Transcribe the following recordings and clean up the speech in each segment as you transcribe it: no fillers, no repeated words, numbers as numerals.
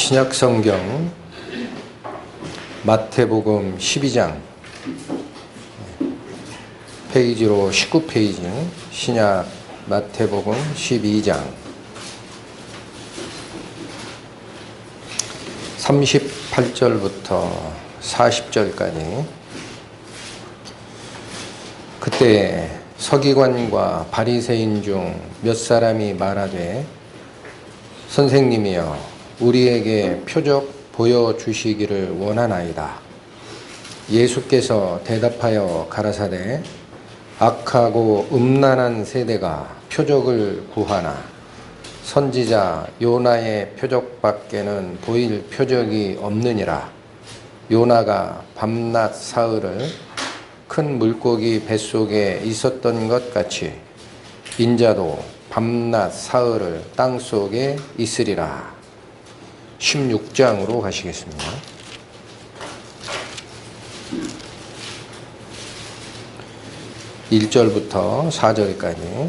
신약성경 마태복음 12장 페이지로 19페이지 신약 마태복음 12장 38절부터 40절까지. 그때 서기관과 바리새인 중 몇 사람이 말하되 선생님이여 우리에게 표적 보여주시기를 원하나이다. 예수께서 대답하여 가라사대 악하고 음란한 세대가 표적을 구하나 선지자 요나의 표적밖에는 보일 표적이 없느니라. 요나가 밤낮 사흘을 큰 물고기 뱃속에 있었던 것 같이 인자도 밤낮 사흘을 땅속에 있으리라. 16장으로 가시겠습니다. (1절부터) (4절까지)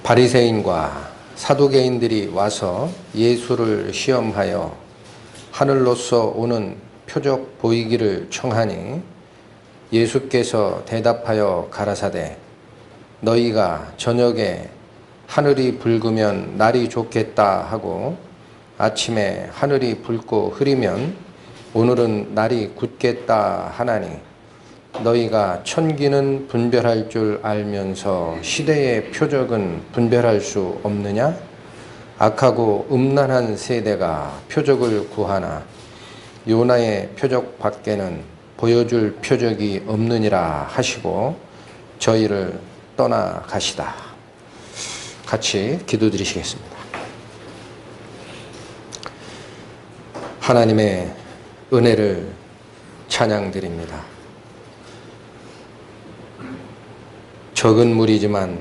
바리새인과 사두개인들이 와서 예수를 시험하여 하늘로서 오는 표적 보이기를 청하니 예수께서 대답하여 가라사대 너희가 저녁에 하늘이 붉으면 날이 좋겠다 하고 아침에 하늘이 붉고 흐리면 오늘은 날이 굳겠다 하나니 너희가 천기는 분별할 줄 알면서 시대의 표적은 분별할 수 없느냐? 악하고 음란한 세대가 표적을 구하나 요나의 표적 밖에는 보여줄 표적이 없느니라 하시고 저희를 떠나가시다. 같이 기도드리시겠습니다. 하나님의 은혜를 찬양드립니다. 적은 무리지만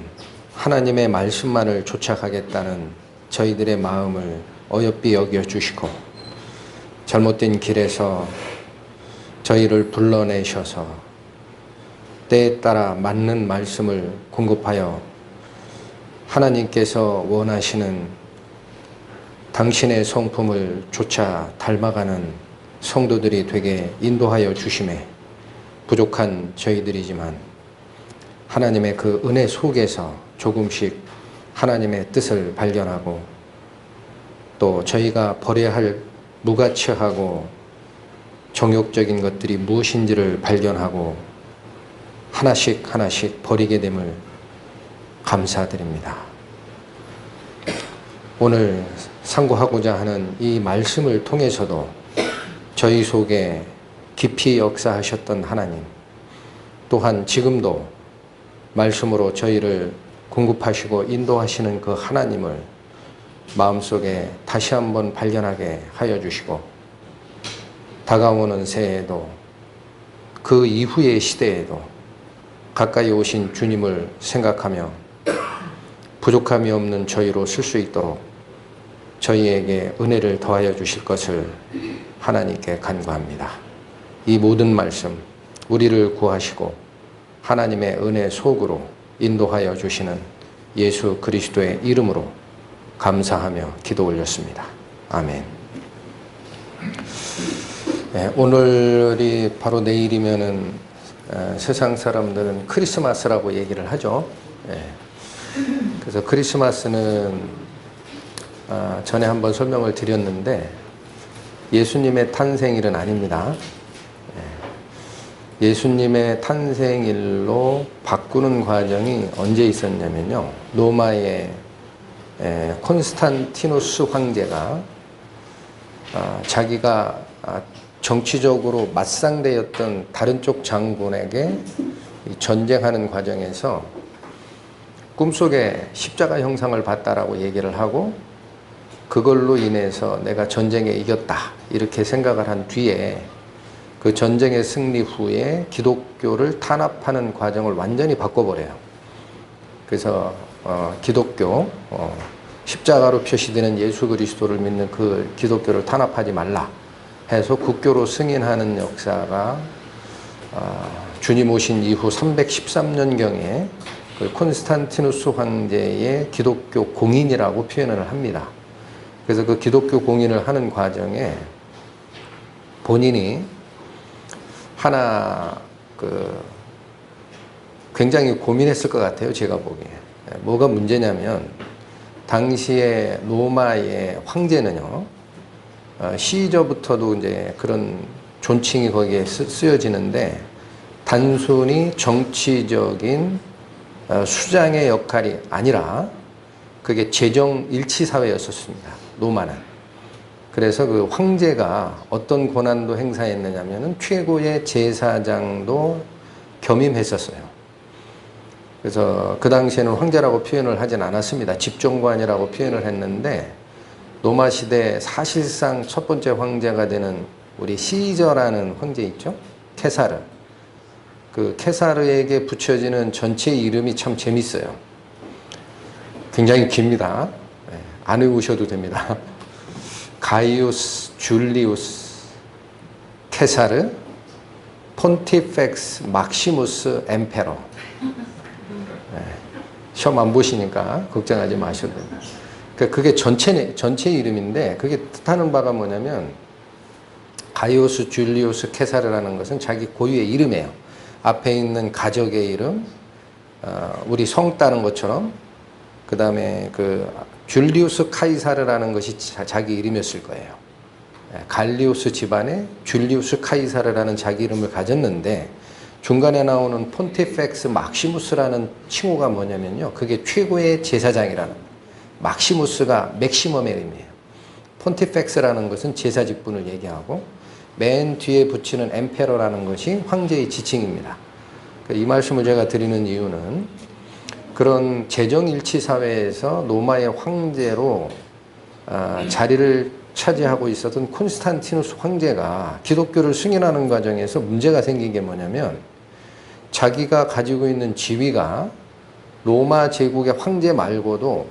하나님의 말씀만을 쫓아가겠다는 저희들의 마음을 어여삐 여겨주시고 잘못된 길에서 저희를 불러내셔서 때에 따라 맞는 말씀을 공급하여 하나님께서 원하시는 당신의 성품을 쫓아 닮아가는 성도들이 되게 인도하여 주심에 부족한 저희들이지만 하나님의 그 은혜 속에서 조금씩 하나님의 뜻을 발견하고 또 저희가 버려야 할 무가치하고 정욕적인 것들이 무엇인지를 발견하고 하나씩 버리게 됨을 감사드립니다. 오늘 상고하고자 하는 이 말씀을 통해서도 저희 속에 깊이 역사하셨던 하나님, 또한 지금도 말씀으로 저희를 공급하시고 인도하시는 그 하나님을 마음속에 다시 한번 발견하게 하여 주시고 다가오는 새해에도 그 이후의 시대에도 가까이 오신 주님을 생각하며 부족함이 없는 저희로 쓸 수 있도록 저희에게 은혜를 더하여 주실 것을 하나님께 간구합니다. 이 모든 말씀 우리를 구하시고 하나님의 은혜 속으로 인도하여 주시는 예수 그리스도의 이름으로 감사하며 기도 올렸습니다. 아멘. 네, 오늘이 바로 내일이면은 세상 사람들은 크리스마스라고 얘기를 하죠. 그래서 크리스마스는 전에 한번 설명을 드렸는데 예수님의 탄생일은 아닙니다. 예수님의 탄생일로 바꾸는 과정이 언제 있었냐면요. 로마의 콘스탄티누스 황제가 자기가 정치적으로 맞상대였던 다른 쪽 장군에게 전쟁하는 과정에서 꿈속에 십자가 형상을 봤다라고 얘기를 하고 그걸로 인해서 내가 전쟁에 이겼다 이렇게 생각을 한 뒤에 그 전쟁의 승리 후에 기독교를 탄압하는 과정을 완전히 바꿔버려요. 그래서 기독교 십자가로 표시되는 예수 그리스도를 믿는 그 기독교를 탄압하지 말라 해서 국교로 승인하는 역사가 주님 오신 이후 313년경에 그 콘스탄티누스 황제의 기독교 공인이라고 표현을 합니다. 그래서 그 기독교 공인을 하는 과정에 본인이 하나 굉장히 고민했을 것 같아요. 제가 보기에. 뭐가 문제냐면 당시에 로마의 황제는요, 시저부터도 이제 그런 존칭이 거기에 쓰여지는데 단순히 정치적인 수장의 역할이 아니라 그게 재정 일치 사회였었습니다. 로마는. 그래서 그 황제가 어떤 권한도 행사했느냐면은 최고의 제사장도 겸임했었어요. 그래서 그 당시에는 황제라고 표현을 하진 않았습니다. 집정관이라고 표현을 했는데 로마 시대 사실상 첫 번째 황제가 되는 우리 시저라는 황제 있죠? 케사르. 그 케사르에게 붙여지는 전체 이름이 참 재밌어요. 굉장히 깁니다. 안 외우셔도 됩니다. 가이우스 줄리우스 케사르 폰티펙스 막시무스 엠페러. 시험 안 보시니까 걱정하지 마셔도 됩니다. 그게 전체 이름인데 그게 뜻하는 바가 뭐냐면 가이우스 줄리우스 케사르라는 것은 자기 고유의 이름이에요. 앞에 있는 가족의 이름, 우리 성 따는 것처럼, 그 다음에 그 줄리우스 카이사르라는 것이 자기 이름이었을 거예요. 갈리우스 집안에 줄리우스 카이사르라는 자기 이름을 가졌는데 중간에 나오는 폰티펙스 막시무스라는 칭호가 뭐냐면요, 그게 최고의 제사장이라는, 막시무스가 맥시멈의 의미예요. 폰티펙스라는 것은 제사 직분을 얘기하고 맨 뒤에 붙이는 엠페러라는 것이 황제의 지칭입니다. 이 말씀을 제가 드리는 이유는 그런 재정일치 사회에서 로마의 황제로 자리를 차지하고 있었던 콘스탄티누스 황제가 기독교를 승인하는 과정에서 문제가 생긴 게 뭐냐면 자기가 가지고 있는 지위가 로마 제국의 황제 말고도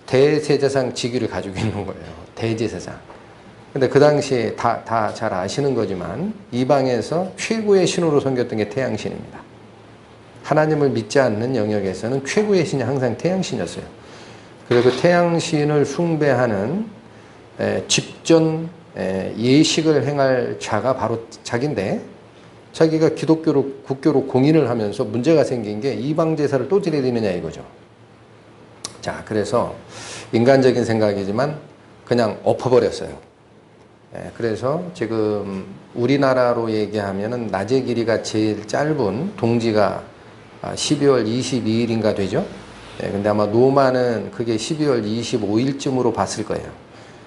대제사장 직위를 가지고 있는 거예요. 대제사장. 근데 그 당시에 다 잘 아시는 거지만 이방에서 최고의 신으로 섬겼던 게 태양신입니다. 하나님을 믿지 않는 영역에서는 최고의 신이 항상 태양신이었어요. 그래서 그 태양신을 숭배하는 집전 예식을 행할 자가 바로 자기인데 자기가 국교로 공인을 하면서 문제가 생긴 게 이방 제사를 또 드려야 되느냐 이거죠. 자, 그래서 인간적인 생각이지만 그냥 엎어버렸어요. 그래서 지금 우리나라로 얘기하면은 낮의 길이가 제일 짧은 동지가 12월 22일인가 되죠. 근데 아마 로마는 그게 12월 25일쯤으로 봤을 거예요.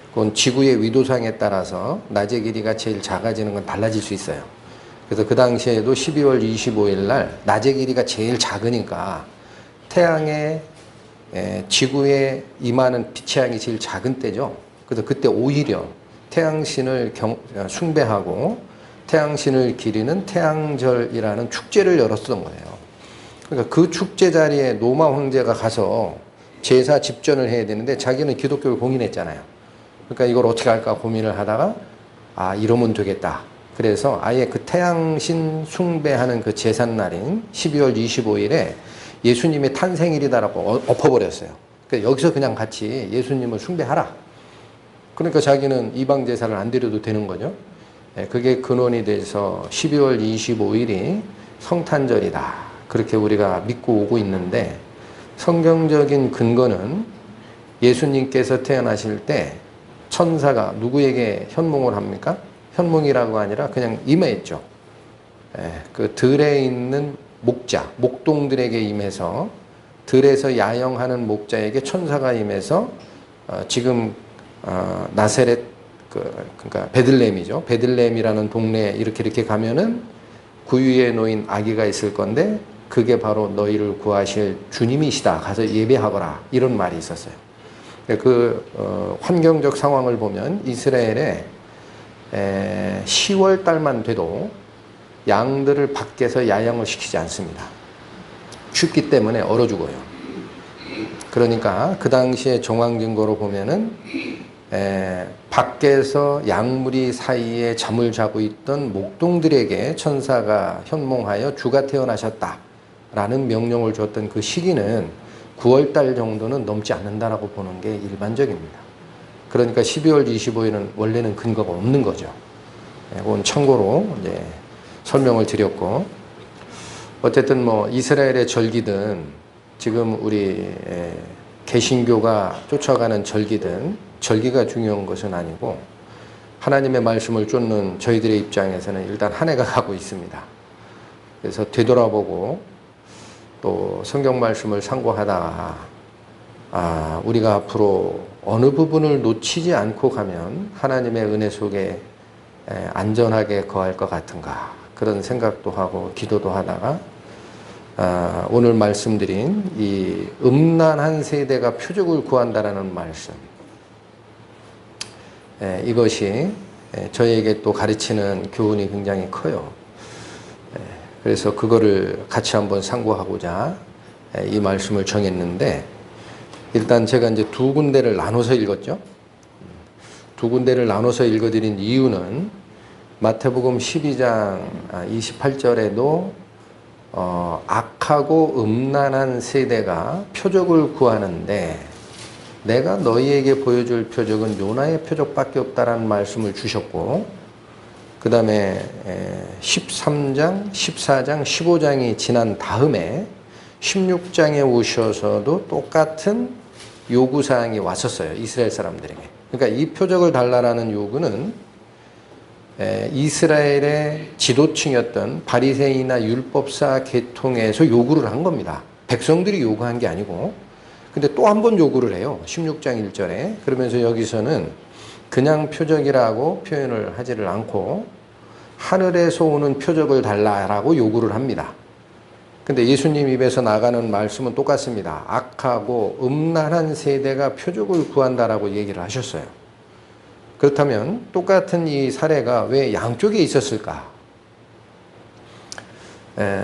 그건 지구의 위도상에 따라서 낮의 길이가 제일 작아지는 건 달라질 수 있어요. 그래서 그 당시에도 12월 25일 날 낮의 길이가 제일 작으니까 태양의 지구에 임하는 빛의 양이 제일 작은 때죠. 그래서 그때 오히려 태양신을 숭배하고 태양신을 기리는 태양절이라는 축제를 열었던 거예요. 그러니까 그 축제 자리에 로마 황제가 가서 제사 집전을 해야 되는데 자기는 기독교를 공인했잖아요. 그러니까 이걸 어떻게 할까 고민을 하다가 이러면 되겠다. 그래서 아예 그 태양신 숭배하는 그 제삿날인 12월 25일에 예수님의 탄생일이다라고 엎어버렸어요. 그러니까 여기서 그냥 같이 예수님을 숭배하라. 그러니까 자기는 이방 제사를 안 드려도 되는 거죠. 그게 근원이 돼서 12월 25일이 성탄절이다. 그렇게 우리가 믿고 오고 있는데 성경적인 근거는 예수님께서 태어나실 때 천사가 누구에게 현몽을 합니까? 현몽이라고 아니라 그냥 임했죠. 그 들에 있는 목자, 목동들에게 임해서 들에서 야영하는 목자에게 천사가 임해서 지금 나세렛 그러니까 베들레헴이죠. 베들레헴이라는 동네에 이렇게 가면은 구유에 놓인 아기가 있을 건데 그게 바로 너희를 구하실 주님이시다. 가서 예배하거라. 이런 말이 있었어요. 환경적 상황을 보면 이스라엘에 10월 달만 돼도 양들을 밖에서 야영을 시키지 않습니다. 춥기 때문에 얼어 죽어요. 그러니까 그 당시에 정황 증거로 보면은 밖에서 양무리 사이에 잠을 자고 있던 목동들에게 천사가 현몽하여 주가 태어나셨다라는 명령을 줬던 그 시기는 9월 달 정도는 넘지 않는다라고 보는 게 일반적입니다. 그러니까 12월 25일은 원래는 근거가 없는 거죠. 그건 참고로 이제 설명을 드렸고, 어쨌든 뭐 이스라엘의 절기든 지금 우리 개신교가 쫓아가는 절기든 절기가 중요한 것은 아니고, 하나님의 말씀을 쫓는 저희들의 입장에서는 일단 한 해가 가고 있습니다. 그래서 되돌아보고 또 성경 말씀을 상고하다가 우리가 앞으로 어느 부분을 놓치지 않고 가면 하나님의 은혜 속에 안전하게 거할 것 같은가, 그런 생각도 하고 기도도 하다가 오늘 말씀드린 이 음란한 세대가 표적을 구한다라는 말씀, 이것이 저에게 또 가르치는 교훈이 굉장히 커요. 그래서 그거를 같이 한번 상고하고자 이 말씀을 정했는데, 일단 제가 이제 두 군데를 나눠서 읽었죠. 두 군데를 나눠서 읽어드린 이유는 마태복음 12장 28절에도 악하고 음란한 세대가 표적을 구하는데 내가 너희에게 보여줄 표적은 요나의 표적밖에 없다라는 말씀을 주셨고, 그 다음에 13장, 14장, 15장이 지난 다음에 16장에 오셔서도 똑같은 요구사항이 왔었어요. 이스라엘 사람들에게. 그러니까 이 표적을 달라라는 요구는 이스라엘의 지도층이었던 바리새인이나 율법사 계통에서 요구를 한 겁니다. 백성들이 요구한 게 아니고. 근데 또 한 번 요구를 해요. 16장 1절에. 그러면서 여기서는 그냥 표적이라고 표현을 하지를 않고 하늘에서 오는 표적을 달라라고 요구를 합니다. 근데 예수님 입에서 나가는 말씀은 똑같습니다. 악하고 음란한 세대가 표적을 구한다라고 얘기를 하셨어요. 그렇다면 똑같은 이 사례가 왜 양쪽에 있었을까?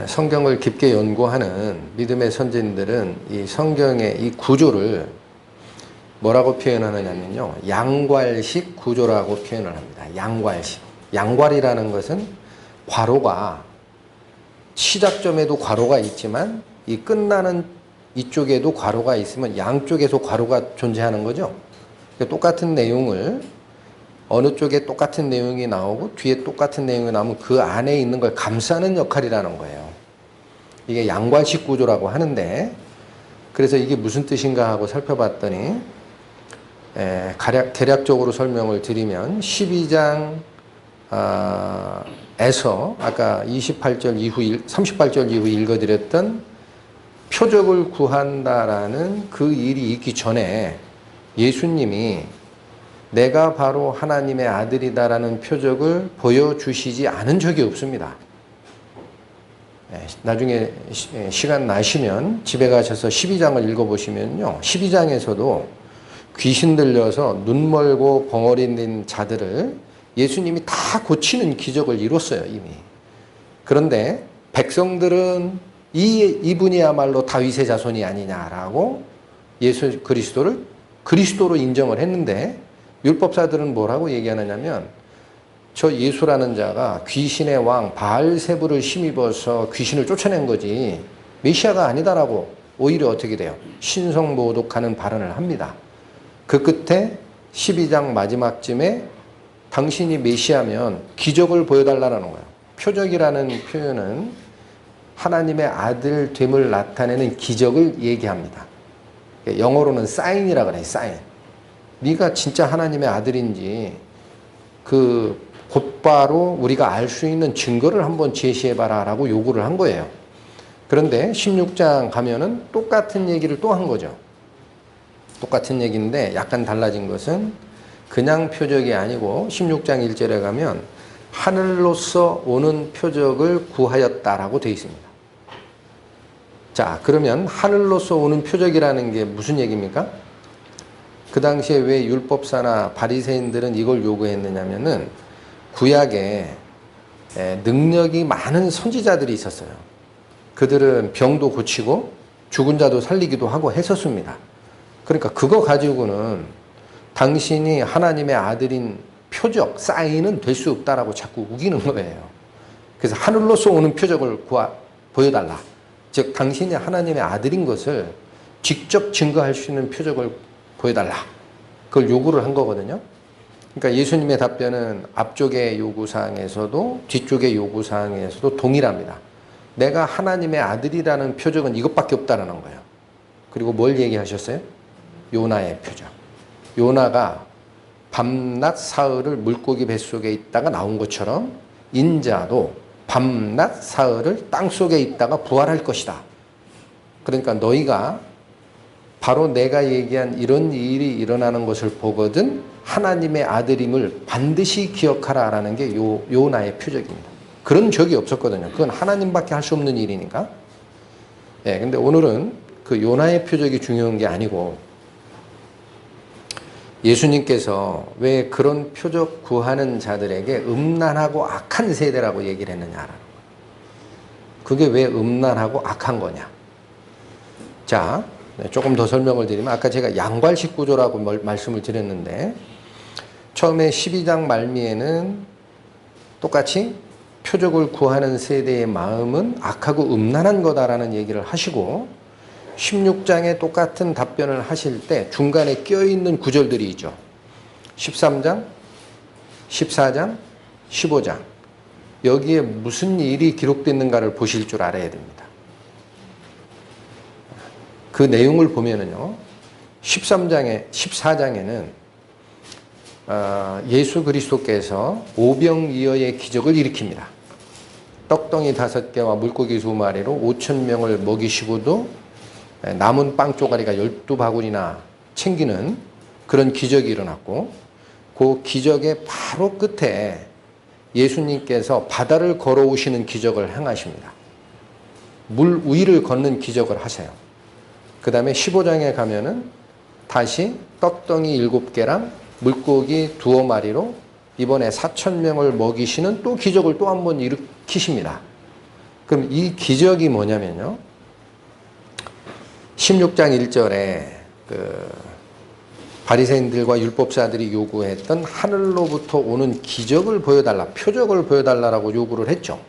성경을 깊게 연구하는 믿음의 선진들은 이 성경의 이 구조를 뭐라고 표현하느냐면요, 양괄식 구조라고 표현을 합니다. 양괄식. 양괄이라는 것은 괄호가 시작점에도 괄호가 있지만 이 끝나는 이쪽에도 괄호가 있으면 양쪽에서 괄호가 존재하는 거죠. 똑같은 내용을 어느 쪽에 똑같은 내용이 나오고 뒤에 똑같은 내용이 나오면 그 안에 있는 걸 감싸는 역할이라는 거예요. 이게 양괄식 구조라고 하는데, 그래서 이게 무슨 뜻인가 하고 살펴봤더니 대략적으로 설명을 드리면 12장 에서 아까 28절 이후 38절 이후 읽어드렸던 표적을 구한다라는 그 일이 있기 전에 예수님이 내가 바로 하나님의 아들이다라는 표적을 보여주시지 않은 적이 없습니다. 나중에 시간 나시면 집에 가셔서 12장을 읽어보시면요, 12장에서도 귀신 들려서 눈 멀고 벙어리 된 자들을 예수님이 다 고치는 기적을 이뤘어요, 이미. 그런데 백성들은 이분이야말로 다윗의 자손이 아니냐라고 예수 그리스도를 그리스도로 인정을 했는데, 율법사들은 뭐라고 얘기하느냐면 저 예수라는 자가 귀신의 왕 바알세불을 힘입어서 귀신을 쫓아낸 거지 메시아가 아니다라고 오히려 어떻게 돼요? 신성모독하는 발언을 합니다. 그 끝에 12장 마지막쯤에 당신이 메시아면 기적을 보여달라는 거예요. 표적이라는 표현은 하나님의 아들됨을 나타내는 기적을 얘기합니다. 영어로는 사인이라고 그래요. 사인. 네가 진짜 하나님의 아들인지 그 곧바로 우리가 알 수 있는 증거를 한번 제시해봐라 라고 요구를 한 거예요. 그런데 16장 가면은 똑같은 얘기를 또 한 거죠. 똑같은 얘기인데 약간 달라진 것은 그냥 표적이 아니고 16장 1절에 가면 하늘로서 오는 표적을 구하였다라고 되어 있습니다. 자, 그러면 하늘로서 오는 표적이라는 게 무슨 얘기입니까? 그 당시에 왜 율법사나 바리새인들은 이걸 요구했느냐면은 구약에 능력이 많은 선지자들이 있었어요. 그들은 병도 고치고 죽은 자도 살리기도 하고 했었습니다. 그러니까 그거 가지고는 당신이 하나님의 아들인 표적, 사인은 될 수 없다라고 자꾸 우기는 거예요. 그래서 하늘로서 오는 표적을 보여달라. 즉 당신이 하나님의 아들인 것을 직접 증거할 수 있는 표적을 보여달라. 그걸 요구를 한 거거든요. 그러니까 예수님의 답변은 앞쪽의 요구사항에서도 뒤쪽의 요구사항에서도 동일합니다. 내가 하나님의 아들이라는 표적은 이것밖에 없다는 거예요. 그리고 뭘 얘기하셨어요? 요나의 표적. 요나가 밤낮 사흘을 물고기 뱃속에 있다가 나온 것처럼 인자도 밤낮 사흘을 땅속에 있다가 부활할 것이다. 그러니까 너희가 바로 내가 얘기한 이런 일이 일어나는 것을 보거든 하나님의 아들임을 반드시 기억하라라는 게 요나의 표적입니다. 그런 적이 없었거든요. 그건 하나님밖에 할 수 없는 일이니까. 예, 근데 오늘은 그 요나의 표적이 중요한 게 아니고 예수님께서 왜 그런 표적 구하는 자들에게 음란하고 악한 세대라고 얘기를 했느냐라는 거예요. 그게 왜 음란하고 악한 거냐. 자, 조금 더 설명을 드리면 아까 제가 양괄식 구조라고 말씀을 드렸는데 처음에 12장 말미에는 똑같이 표적을 구하는 세대의 마음은 악하고 음란한 거다라는 얘기를 하시고 16장에 똑같은 답변을 하실 때 중간에 껴있는 구절들이 있죠. 13장, 14장, 15장 여기에 무슨 일이 기록됐는가를 보실 줄 알아야 됩니다. 그 내용을 보면은요 13장에 14장에는 예수 그리스도께서 오병이어의 기적을 일으킵니다. 떡덩이 5개와 물고기 2마리로 5,000명을 먹이시고도 남은 빵 쪼가리가 12바구니나 챙기는 그런 기적이 일어났고 그 기적의 바로 끝에 예수님께서 바다를 걸어오시는 기적을 행하십니다. 물 위를 걷는 기적을 하세요. 그 다음에 15장에 가면은 다시 떡덩이 7개랑 물고기 2마리로 이번에 4,000명을 먹이시는 또 기적을 또 한 번 일으키십니다. 그럼 이 기적이 뭐냐면요. 16장 1절에 그 바리새인들과 율법사들이 요구했던 하늘로부터 오는 기적을 보여달라, 표적을 보여달라라고 요구를 했죠.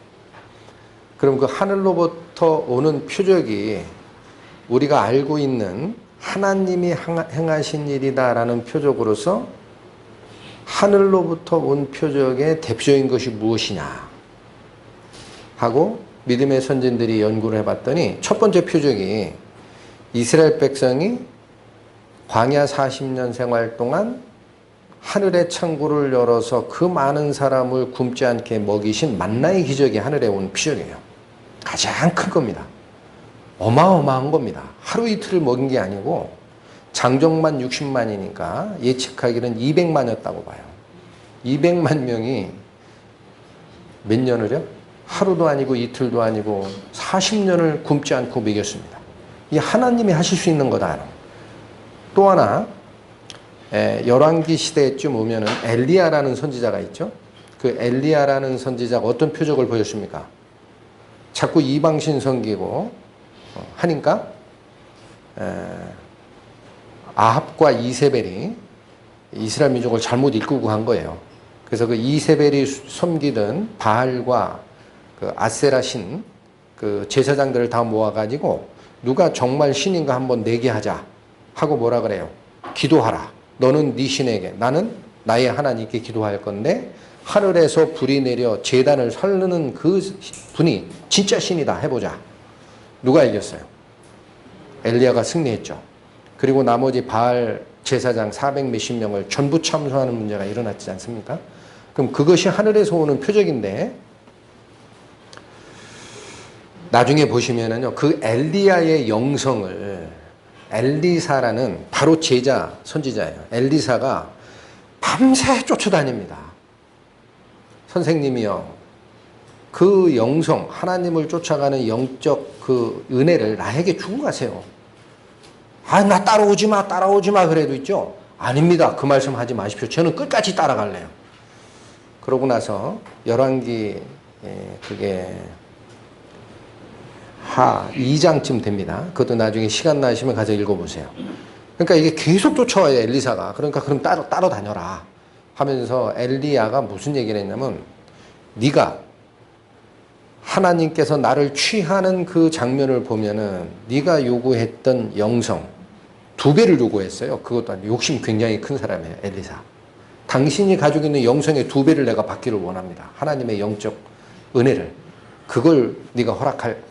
그럼 그 하늘로부터 오는 표적이 우리가 알고 있는 하나님이 행하신 일이다라는 표적으로서 하늘로부터 온 표적의 대표적인 것이 무엇이냐 하고 믿음의 선진들이 연구를 해봤더니 첫 번째 표적이 이스라엘 백성이 광야 40년 생활 동안 하늘의 창구를 열어서 그 많은 사람을 굶지 않게 먹이신 만나의 기적이 하늘에 온 표적이에요. 가장 큰 겁니다. 어마어마한 겁니다. 하루 이틀을 먹인 게 아니고 장정만 60만이니까 예측하기는 200만이었다고 봐요. 200만 명이 몇 년을요? 하루도 아니고 이틀도 아니고 40년을 굶지 않고 먹였습니다. 이게 하나님이 하실 수 있는 거다. 또 하나 열왕기 시대쯤 오면은 엘리야라는 선지자가 있죠. 그 엘리야라는 선지자가 어떤 표적을 보였습니까? 자꾸 이방신 섬기고 하니까 아합과 이세벨이 이스라엘 민족을 잘못 이끌고 간 거예요. 그래서 그 이세벨이 섬기던 바알과 그 아세라 신 그 제사장들을 다 모아가지고 누가 정말 신인가 한번 내게 하자 하고 뭐라 그래요? 기도하라. 너는 네 신에게, 나는 나의 하나님께 기도할 건데 하늘에서 불이 내려 제단을 살르는 그 분이 진짜 신이다 해보자. 누가 이겼어요? 엘리야가 승리했죠. 그리고 나머지 바알 제사장 400 몇십 명을 전부 참수하는 문제가 일어났지 않습니까? 그럼 그것이 하늘에서 오는 표적인데 나중에 보시면은요, 그 엘리야의 영성을 엘리사라는 바로 제자 선지자예요. 엘리사가 밤새 쫓아다닙니다. 선생님이요, 그 영성, 하나님을 쫓아가는 영적 그 은혜를 나에게 주고 가세요. 아, 나 따라오지 마, 따라오지 마 그래도 있죠. 아닙니다. 그 말씀 하지 마십시오. 저는 끝까지 따라갈래요. 그러고 나서 열왕기 그게 하 2장쯤 됩니다. 그것도 나중에 시간 나시면 가서 읽어보세요. 그러니까 이게 계속 쫓아와요, 엘리사가. 그러니까 그럼 따로 다녀라 하면서 엘리야가 무슨 얘기를 했냐면, 네가 하나님께서 나를 취하는 그 장면을 보면은 네가 요구했던 영성, 2배를 요구했어요. 그것도 아니고 욕심 굉장히 큰 사람이에요. 엘리사. 당신이 가지고 있는 영성의 2배를 내가 받기를 원합니다. 하나님의 영적 은혜를. 그걸 네가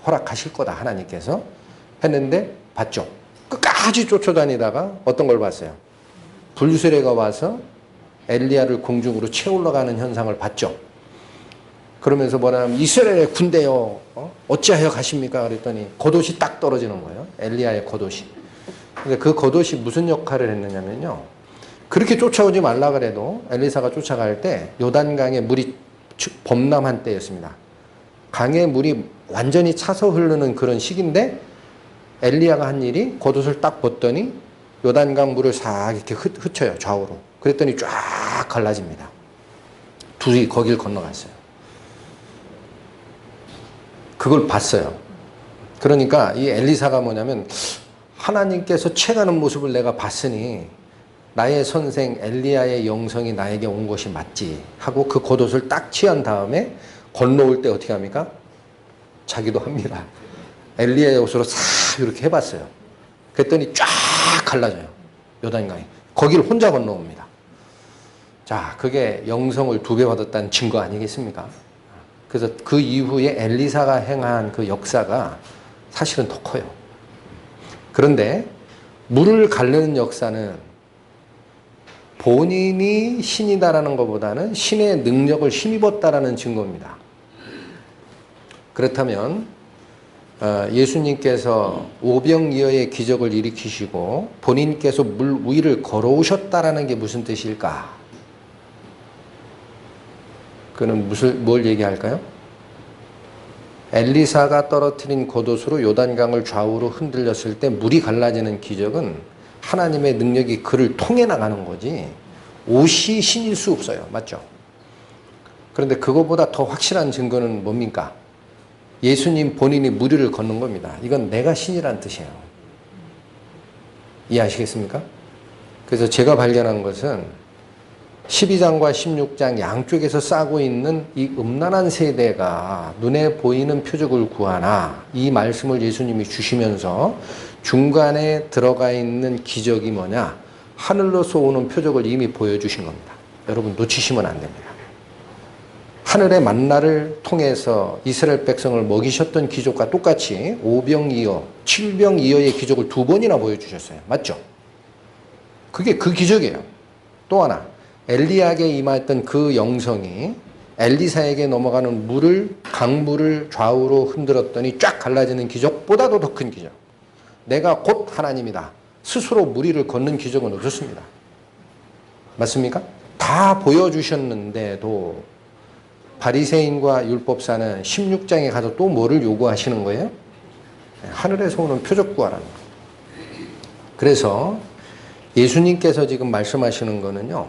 허락하실 거다. 하나님께서. 했는데 봤죠. 끝까지 쫓아다니다가 어떤 걸 봤어요? 불수레가 와서 엘리야를 공중으로 채 올라가는 현상을 봤죠. 그러면서 뭐냐면 이스라엘의 군대요. 어찌하여 가십니까? 그랬더니 겉옷이 딱 떨어지는 거예요. 엘리야의 겉옷이. 근데 그 겉옷이 무슨 역할을 했느냐면요. 그렇게 쫓아오지 말라 그래도 엘리사가 쫓아갈 때 요단강에 물이 범람한 때였습니다. 강에 물이 완전히 차서 흐르는 그런 시기인데 엘리야가 한 일이 겉옷을 딱 벗더니 요단강 물을 싹 이렇게 흩쳐요. 좌우로. 그랬더니 쫙 갈라집니다. 둘이 거길 건너갔어요. 그걸 봤어요. 그러니까 이 엘리사가 뭐냐면 하나님께서 채가는 모습을 내가 봤으니 나의 선생 엘리야의 영성이 나에게 온 것이 맞지 하고 그 겉옷을 딱 취한 다음에 건너올 때 어떻게 합니까? 자기도 합니다. 엘리야의 옷으로 싹 이렇게 해봤어요. 그랬더니 쫙 갈라져요. 요단강에. 거기를 혼자 건너옵니다. 자, 그게 영성을 2배 받았다는 증거 아니겠습니까? 그래서 그 이후에 엘리사가 행한 그 역사가 사실은 더 커요. 그런데 물을 가르는 역사는 본인이 신이다라는 것보다는 신의 능력을 힘입었다라는 증거입니다. 그렇다면 예수님께서 오병이어의 기적을 일으키시고 본인께서 물 위를 걸어오셨다라는 게 무슨 뜻일까? 그는 뭘 얘기할까요? 엘리사가 떨어뜨린 겉옷으로 요단강을 좌우로 흔들렸을 때 물이 갈라지는 기적은 하나님의 능력이 그를 통해 나가는 거지 옷이 신일 수 없어요. 맞죠? 그런데 그거보다 더 확실한 증거는 뭡니까? 예수님 본인이 물 위를 걷는 겁니다. 이건 내가 신이란 뜻이에요. 이해하시겠습니까? 그래서 제가 발견한 것은 12장과 16장 양쪽에서 싸고 있는 이 음란한 세대가 눈에 보이는 표적을 구하나 이 말씀을 예수님이 주시면서 중간에 들어가 있는 기적이 뭐냐? 하늘로서 오는 표적을 이미 보여주신 겁니다. 여러분 놓치시면 안 됩니다. 하늘의 만나를 통해서 이스라엘 백성을 먹이셨던 기적과 똑같이 오병이어, 칠병이어의 기적을 2번이나 보여주셨어요. 맞죠? 그게 그 기적이에요. 또 하나 엘리야에게 임했던 그 영성이 엘리사에게 넘어가는 강물을 좌우로 흔들었더니 쫙 갈라지는 기적보다도 더 큰 기적. 내가 곧 하나님이다. 스스로 물 위를 걷는 기적은 없었습니다. 맞습니까? 다 보여주셨는데도 바리새인과 율법사는 16장에 가서 또 뭐를 요구하시는 거예요? 하늘에서 오는 표적 구하라는 거예요. 그래서 예수님께서 지금 말씀하시는 거는요.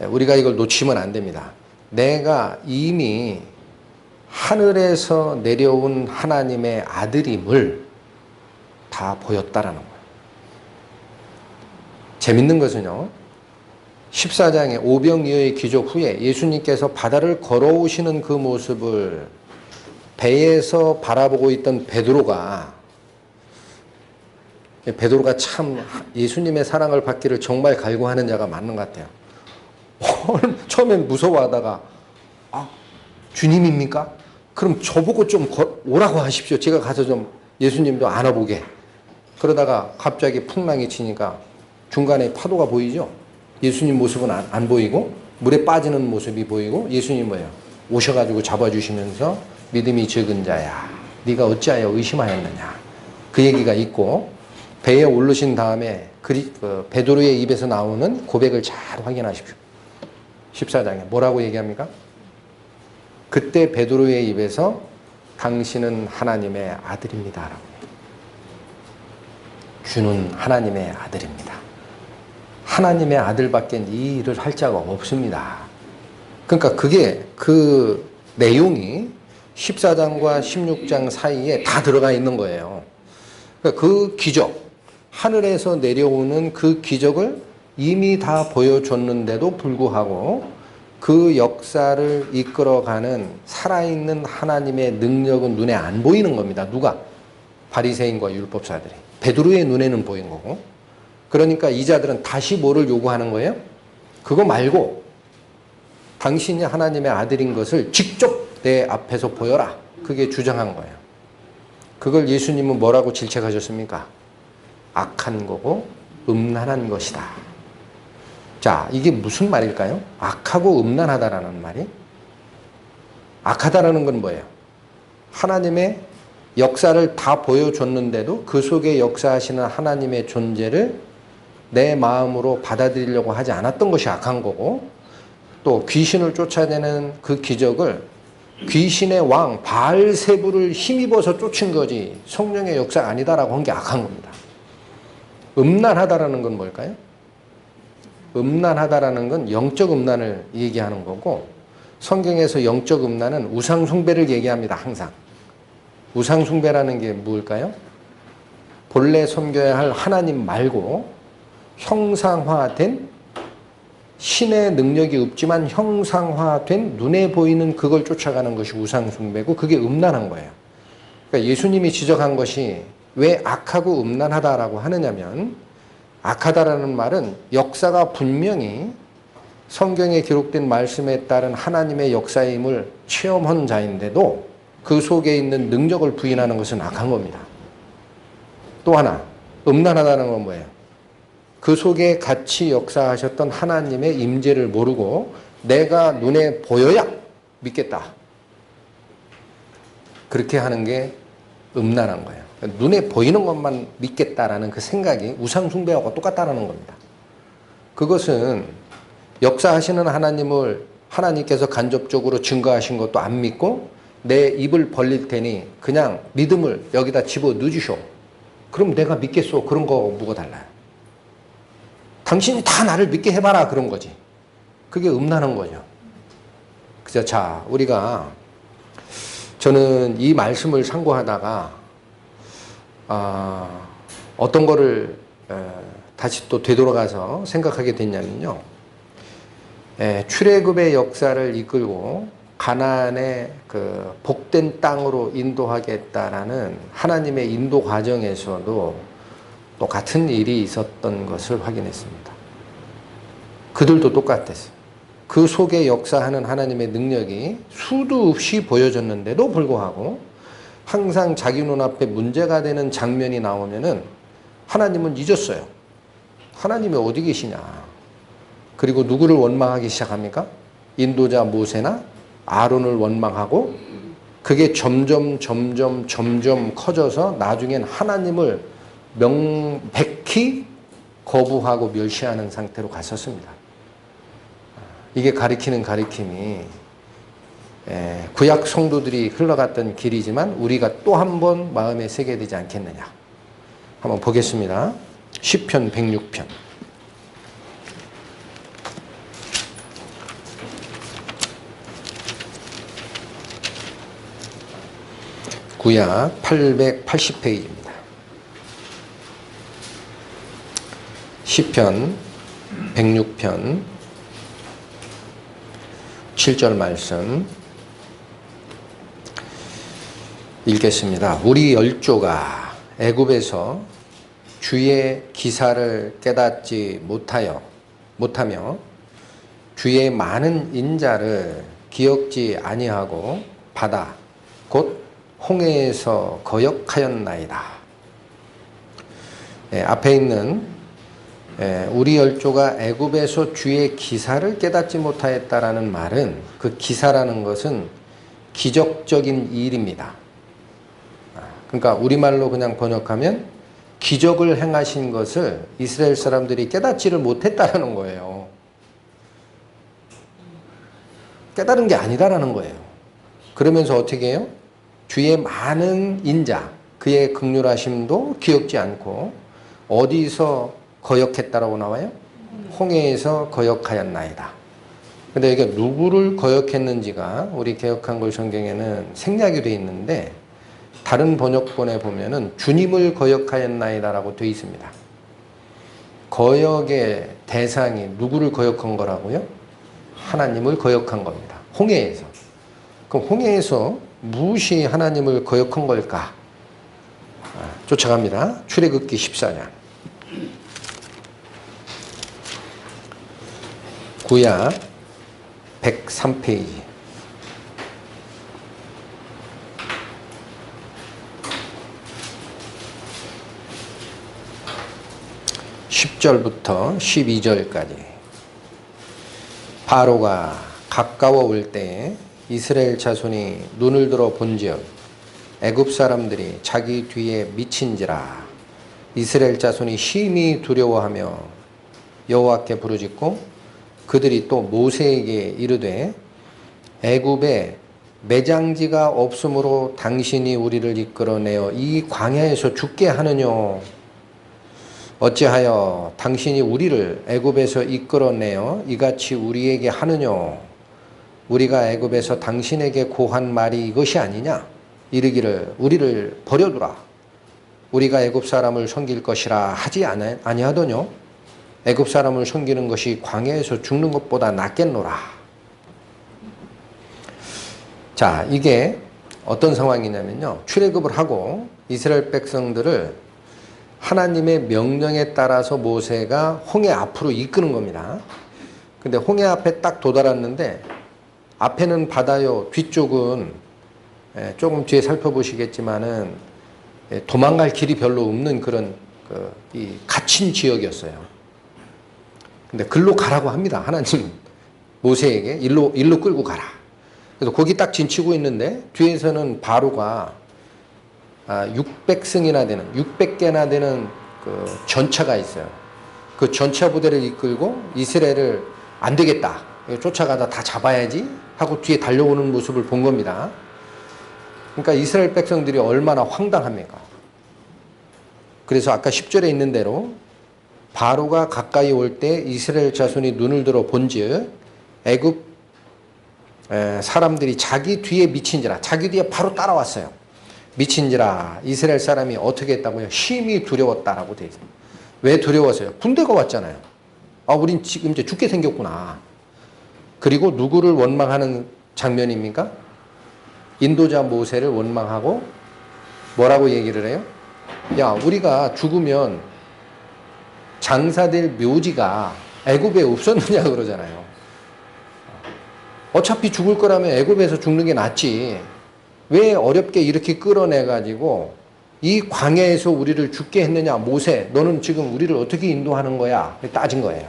우리가 이걸 놓치면 안 됩니다. 내가 이미 하늘에서 내려온 하나님의 아들임을 다 보였다라는 거예요. 재밌는 것은요. 14장의 오병이어의 기적 후에 예수님께서 바다를 걸어오시는 그 모습을 배에서 바라보고 있던 베드로가 참 예수님의 사랑을 받기를 정말 갈구하는 자가 맞는 것 같아요. 처음엔 무서워하다가 주님입니까? 그럼 저보고 좀 오라고 하십시오. 제가 가서 좀 예수님도 안아보게. 그러다가 갑자기 풍랑이 치니까 중간에 파도가 보이죠? 예수님 모습은 안 보이고 물에 빠지는 모습이 보이고 예수님 뭐예요? 오셔가지고 잡아주시면서 믿음이 적은 자야 네가 어찌하여 의심하였느냐 그 얘기가 있고 배에 오르신 다음에 베드로의 입에서 나오는 고백을 잘 확인하십시오. 14장에 뭐라고 얘기합니까? 그때 베드로의 입에서 당신은 하나님의 아들입니다 라고. 주는 하나님의 아들입니다. 하나님의 아들밖에 이 일을 할 자가 없습니다. 그러니까 그게 그 내용이 14장과 16장 사이에 다 들어가 있는 거예요. 그러니까 그 기적, 하늘에서 내려오는 그 기적을 이미 다 보여줬는데도 불구하고 그 역사를 이끌어가는 살아있는 하나님의 능력은 눈에 안 보이는 겁니다. 누가? 바리새인과 율법사들이. 베드로의 눈에는 보인 거고 그러니까 이 자들은 다시 뭐를 요구하는 거예요? 그거 말고 당신이 하나님의 아들인 것을 직접 내 앞에서 보여라. 그게 주장한 거예요. 그걸 예수님은 뭐라고 질책하셨습니까? 악한 거고 음란한 것이다. 자, 이게 무슨 말일까요? 악하고 음란하다라는 말이? 악하다라는 건 뭐예요? 하나님의 역사를 다 보여줬는데도 그 속에 역사하시는 하나님의 존재를 내 마음으로 받아들이려고 하지 않았던 것이 악한 거고, 또 귀신을 쫓아내는 그 기적을 귀신의 왕 바알세불을 힘입어서 쫓은 거지 성령의 역사가 아니다라고 한 게 악한 겁니다. 음란하다라는 건 뭘까요? 음란하다라는 건 영적 음란을 얘기하는 거고, 성경에서 영적 음란은 우상 숭배를 얘기합니다. 항상. 우상 숭배라는 게 뭘까요? 본래 섬겨야 할 하나님 말고 형상화된, 신의 능력이 없지만 형상화된 눈에 보이는 그걸 쫓아가는 것이 우상 숭배고, 그게 음란한 거예요. 그러니까 예수님이 지적한 것이 왜 악하고 음란하다라고 하느냐면, 악하다라는 말은 역사가 분명히 성경에 기록된 말씀에 따른 하나님의 역사임을 체험한 자인데도 그 속에 있는 능력을 부인하는 것은 악한 겁니다. 또 하나, 음란하다는 건 뭐예요? 그 속에 같이 역사하셨던 하나님의 임재를 모르고 내가 눈에 보여야 믿겠다. 그렇게 하는 게 음란한 거예요. 눈에 보이는 것만 믿겠다라는 그 생각이 우상 숭배하고 똑같다는 겁니다. 그것은 역사하시는 하나님을 하나님께서 간접적으로 증거하신 것도 안 믿고 내 입을 벌릴 테니 그냥 믿음을 여기다 집어 넣으시오. 그럼 내가 믿겠소. 그런 거 뭐가 달라요? 당신이 다 나를 믿게 해봐라. 그런 거지. 그게 음란한 거죠. 그래서 자, 우리가, 저는 이 말씀을 상고하다가 어떤 거를 다시 또 되돌아가서 생각하게 됐냐면요. 출애굽의 역사를 이끌고 가나안의 그 복된 땅으로 인도하겠다라는 하나님의 인도 과정에서도 똑같은 일이 있었던 것을 확인했습니다. 그들도 똑같았어요. 그 속에 역사하는 하나님의 능력이 수도 없이 보여졌는데도 불구하고 항상 자기 눈앞에 문제가 되는 장면이 나오면은 하나님은 잊었어요. 하나님이 어디 계시냐. 그리고 누구를 원망하기 시작합니까? 인도자 모세나 아론을 원망하고, 그게 점점 커져서 나중엔 하나님을 명백히 거부하고 멸시하는 상태로 갔었습니다. 이게 가리키는 가리킴이 구약 성도들이 흘러갔던 길이지만 우리가 또 한 번 마음에 새겨야 되지 않겠느냐. 한번 보겠습니다. 시편 106편. 구약 880페이지입니다. 시편 106편 7절 말씀 읽겠습니다. 우리 열조가 애굽에서 주의 기사를 깨닫지 못하며 주의 많은 인자를 기억지 아니하고 바다 곧 홍해에서 거역하였나이다. 앞에 있는 우리 열조가 애굽에서 주의 기사를 깨닫지 못하였다라는 말은, 그 기사라는 것은 기적적인 일입니다. 그러니까 우리말로 그냥 번역하면 기적을 행하신 것을 이스라엘 사람들이 깨닫지를 못했다라는 거예요. 깨달은 게 아니다라는 거예요. 그러면서 어떻게 해요? 주의 많은 인자, 그의 긍휼하심도 기억지 않고 어디서 거역했다라고 나와요? 홍해에서 거역하였나이다. 근데 이게 누구를 거역했는지가 우리 개역한글 성경에는 생략이 되어 있는데, 다른 번역본에 보면은 주님을 거역하였나이다라고 되어 있습니다. 거역의 대상이 누구를 거역한 거라고요? 하나님을 거역한 겁니다. 홍해에서. 그럼 홍해에서 무엇이 하나님을 거역한 걸까? 쫓아갑니다. 출애굽기 14장. 구약 103페이지. (10절부터) (12절까지) 바로가 가까워 올 때에 이스라엘 자손이 눈을 들어 본즉 애굽 사람들이 자기 뒤에 미친지라. 이스라엘 자손이 심히 두려워하며 여호와께 부르짖고 그들이 또 모세에게 이르되 애굽에 매장지가 없으므로 당신이 우리를 이끌어내어 이 광야에서 죽게 하느뇨. 어찌하여 당신이 우리를 애굽에서 이끌어내어 이같이 우리에게 하느뇨. 우리가 애굽에서 당신에게 고한 말이 이것이 아니냐. 이르기를 우리를 버려두라. 우리가 애굽 사람을 섬길 것이라 하지 아니하더뇨. 애굽 사람을 섬기는 것이 광야에서 죽는 것보다 낫겠노라. 자, 이게 어떤 상황이냐면요. 출애굽을 하고 이스라엘 백성들을 하나님의 명령에 따라서 모세가 홍해 앞으로 이끄는 겁니다. 근데 홍해 앞에 딱 도달했는데 앞에는 바다요, 뒤쪽은 조금 뒤에 살펴보시겠지만은 도망갈 길이 별로 없는 그런 이 갇힌 지역이었어요. 근데 글로 가라고 합니다. 하나님 모세에게 일로 끌고 가라. 그래서 거기 딱 진치고 있는데 뒤에서는 바로가 600승이나 되는 600개나 되는 그 전차가 있어요. 그 전차 부대를 이끌고 이스라엘을 안 되겠다. 쫓아가다 다 잡아야지 하고 뒤에 달려오는 모습을 본 겁니다. 그러니까 이스라엘 백성들이 얼마나 황당합니까? 그래서 아까 10절에 있는 대로 바로가 가까이 올 때 이스라엘 자손이 눈을 들어 본즉 애굽 사람들이 자기 뒤에 미친지라. 자기 뒤에 바로 따라왔어요. 미친지라. 이스라엘 사람이 어떻게 했다고요? 심히 두려웠다라고 되어 있습니다. 왜 두려웠어요? 군대가 왔잖아요. 우린 지금 이제 죽게 생겼구나. 그리고 누구를 원망하는 장면입니까? 인도자 모세를 원망하고 뭐라고 얘기를 해요? 야, 우리가 죽으면 장사될 묘지가 애굽에 없었느냐 그러잖아요. 어차피 죽을 거라면 애굽에서 죽는 게 낫지. 왜 어렵게 이렇게 끌어내가지고 이 광야에서 우리를 죽게 했느냐. 모세, 너는 지금 우리를 어떻게 인도하는 거야? 따진 거예요.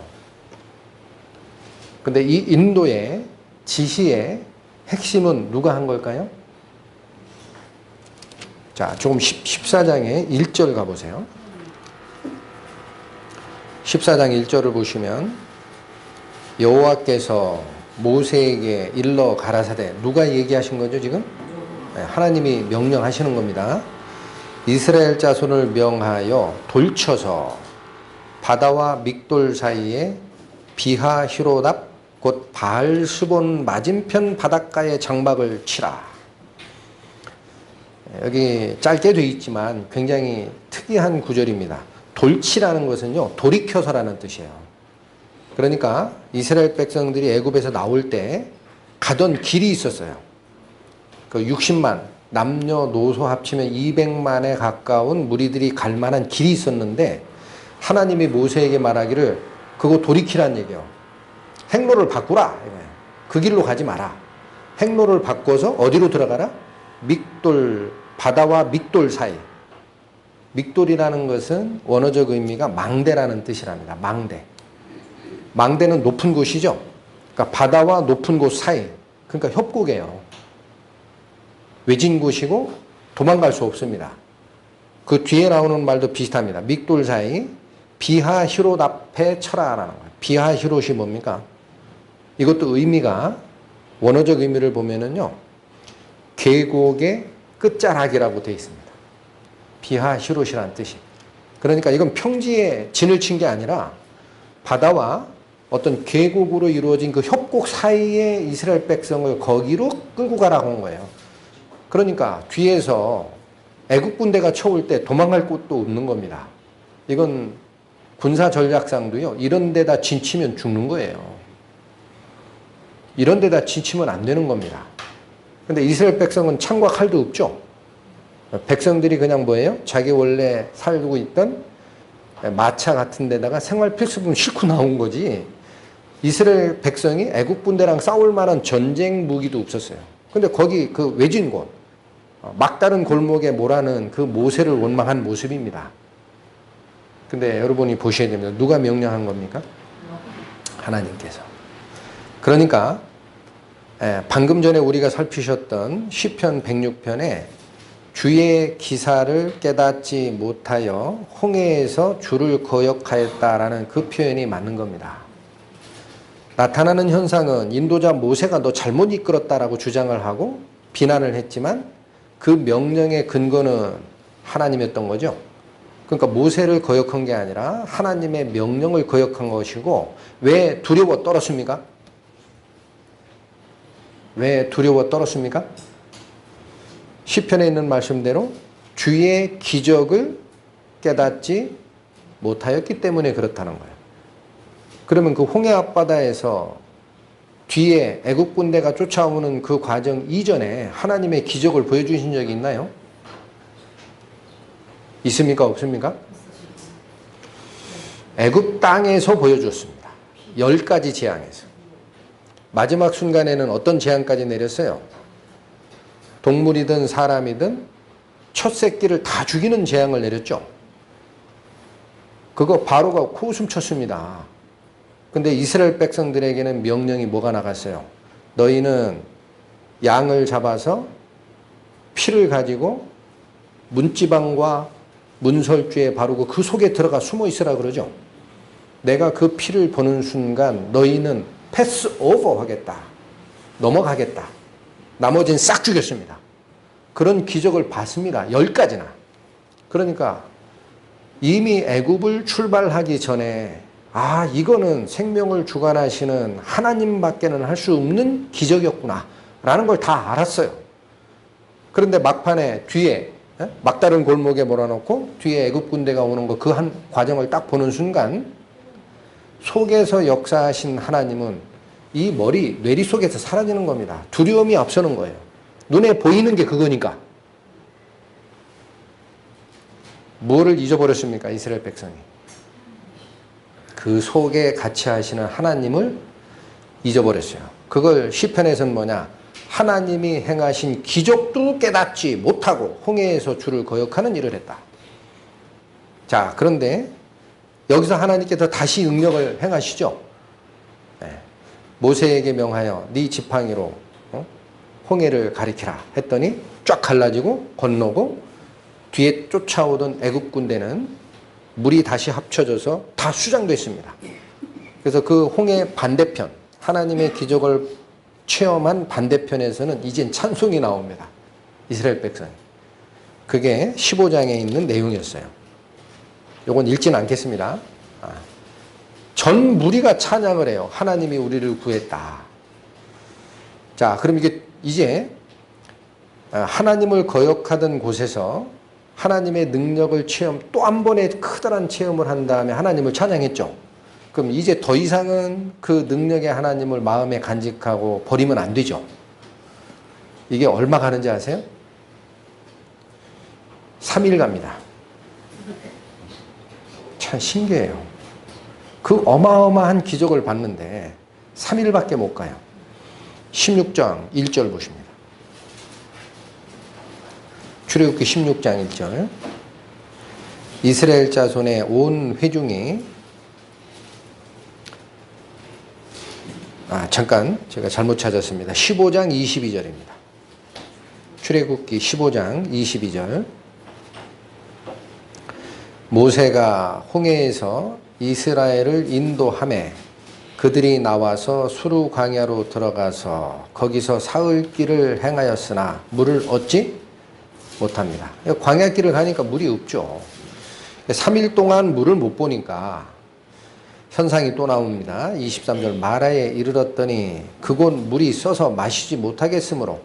근데 이 인도의 지시의 핵심은 누가 한 걸까요? 자, 조금 14장의 1절 가보세요. 14장 1절을 보시면 여호와께서 모세에게 일러 가라사대. 누가 얘기하신 거죠 지금? 하나님이 명령하시는 겁니다. 이스라엘 자손을 명하여 돌쳐서 바다와 믹돌 사이에 비하 히로답 곧 바알스본 맞은편 바닷가에 장막을 치라. 여기 짧게 되어 있지만 굉장히 특이한 구절입니다. 돌치라는 것은요, 돌이켜서라는 뜻이에요. 그러니까 이스라엘 백성들이 애굽에서 나올 때 가던 길이 있었어요. 그 60만 남녀노소 합치면 200만에 가까운 무리들이 갈 만한 길이 있었는데 하나님이 모세에게 말하기를 그거 돌이키란 얘기예요. 행로를 바꾸라. 그 길로 가지 마라. 행로를 바꿔서 어디로 들어가라? 믹돌, 바다와 믹돌 사이. 믹돌이라는 것은 원어적 의미가 망대라는 뜻이랍니다. 망대. 망대는 높은 곳이죠. 그러니까 바다와 높은 곳 사이. 그러니까 협곡이에요. 외진 곳이고 도망갈 수 없습니다. 그 뒤에 나오는 말도 비슷합니다. 믹돌 사이 비하 히롯 앞에 철하라는 거예요. 비하 히롯이 뭡니까? 이것도 의미가 원어적 의미를 보면은요, 계곡의 끝자락이라고 되어 있습니다. 비하 히롯이라는 뜻이. 그러니까 이건 평지에 진을 친 게 아니라 바다와 어떤 계곡으로 이루어진 그 협곡 사이에 이스라엘 백성을 거기로 끌고 가라고 한 거예요. 그러니까 뒤에서 애국 군대가 쳐올 때 도망갈 곳도 없는 겁니다. 이건 군사 전략상도요, 이런 데다 진치면 죽는 거예요. 이런 데다 진치면 안 되는 겁니다. 근데 이스라엘 백성은 창과 칼도 없죠. 백성들이 그냥 뭐예요? 자기 원래 살고 있던 마차 같은 데다가 생활 필수품 싣고 나온 거지. 이스라엘 백성이 애국 군대랑 싸울 만한 전쟁 무기도 없었어요. 근데 거기 그 외진 곳, 막다른 골목에 몰아는 그 모세를 원망한 모습입니다. 근데 여러분이 보셔야 됩니다. 누가 명령한 겁니까? 하나님께서. 그러니까 방금 전에 우리가 살피셨던 시편 106편에 주의 기사를 깨닫지 못하여 홍해에서 주를 거역하였다라는 그 표현이 맞는 겁니다. 나타나는 현상은 인도자 모세가 너 잘못 이끌었다라고 주장을 하고 비난을 했지만 그 명령의 근거는 하나님이었던 거죠. 그러니까 모세를 거역한 게 아니라 하나님의 명령을 거역한 것이고, 왜 두려워 떨었습니까? 왜 두려워 떨었습니까? 시편에 있는 말씀대로 주의 기적을 깨닫지 못하였기 때문에 그렇다는 거예요. 그러면 그 홍해 앞바다에서 뒤에 애국 군대가 쫓아오는 그 과정 이전에 하나님의 기적을 보여주신 적이 있나요? 있습니까? 없습니까? 애국 땅에서 보여줬습니다. 10가지 재앙에서. 마지막 순간에는 어떤 재앙까지 내렸어요? 동물이든 사람이든 첫 새끼를 다 죽이는 재앙을 내렸죠. 그거 바로가 코웃음 쳤습니다. 근데 이스라엘 백성들에게는 명령이 뭐가 나갔어요? 너희는 양을 잡아서 피를 가지고 문지방과 문설주에 바르고 그 속에 들어가 숨어 있으라 그러죠. 내가 그 피를 보는 순간 너희는 패스 오버 하겠다. 넘어가겠다. 나머지는 싹 죽였습니다. 그런 기적을 봤습니다. 10가지나. 그러니까 이미 애굽을 출발하기 전에 이거는 생명을 주관하시는 하나님밖에는 할 수 없는 기적이었구나 라는 걸 다 알았어요. 그런데 막판에 뒤에 막다른 골목에 몰아놓고 뒤에 애굽 군대가 오는 거 그 한 과정을 딱 보는 순간 속에서 역사하신 하나님은 이 뇌리 속에서 사라지는 겁니다. 두려움이 앞서는 거예요. 눈에 보이는 게 그거니까. 뭐를 잊어버렸습니까? 이스라엘 백성이. 그 속에 같이 하시는 하나님을 잊어버렸어요. 그걸 시편에서는 뭐냐? 하나님이 행하신 기적도 깨닫지 못하고 홍해에서 주를 거역하는 일을 했다. 자, 그런데 여기서 하나님께서 다시 능력을 행하시죠. 모세에게 명하여 네 지팡이로 홍해를 가리키라 했더니 쫙 갈라지고 건너고 뒤에 쫓아오던 애국 군대는 물이 다시 합쳐져서 다 수장됐습니다. 그래서 그 홍해 반대편, 하나님의 기적을 체험한 반대편에서는 이젠 찬송이 나옵니다. 이스라엘 백성이. 그게 15장에 있는 내용이었어요. 요건 읽지는 않겠습니다. 전 무리가 찬양을 해요. 하나님이 우리를 구했다. 자, 그럼 이제 하나님을 거역하던 곳에서 하나님의 능력을 또 한 번의 커다란 체험을 한 다음에 하나님을 찬양했죠. 그럼 이제 더 이상은 그 능력의 하나님을 마음에 간직하고 버리면 안 되죠. 이게 얼마 가는지 아세요? 3일 갑니다. 참 신기해요. 그 어마어마한 기적을 봤는데 3일밖에 못 가요. 16장 1절 보십니다. 출애굽기 16장 1절. 이스라엘 자손의 온 회중이 잠깐 제가 잘못 찾았습니다. 15장 22절입니다. 출애굽기 15장 22절. 모세가 홍해에서 이스라엘을 인도하매 그들이 나와서 수르 광야로 들어가서 거기서 사흘 길을 행하였으나 물을 얻지 못합니다. 광야길을 가니까 물이 없죠. 3일 동안 물을 못 보니까 현상이 또 나옵니다. 23절 마라에 이르렀더니 그곳 물이 써서 마시지 못하겠으므로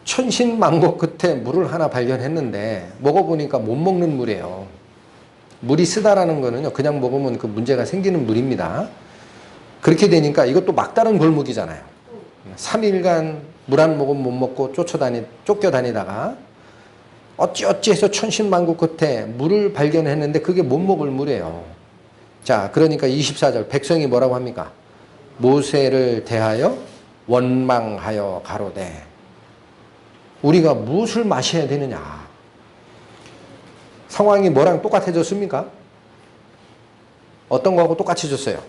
천신만고 끝에 물을 하나 발견했는데 먹어보니까 못 먹는 물이에요. 물이 쓰다라는 거는요, 그냥 먹으면 그 문제가 생기는 물입니다. 그렇게 되니까 이것도 막다른 골목이잖아요. 3일간 물 한 모금 못 먹고 쫓겨다니다가 어찌어찌해서 천신만고 끝에 물을 발견했는데 그게 못 먹을 물이에요. 자, 그러니까 24절 백성이 뭐라고 합니까? 모세를 대하여 원망하여 가로되 우리가 무엇을 마셔야 되느냐. 상황이 뭐랑 똑같아졌습니까? 어떤 거하고 똑같아졌어요?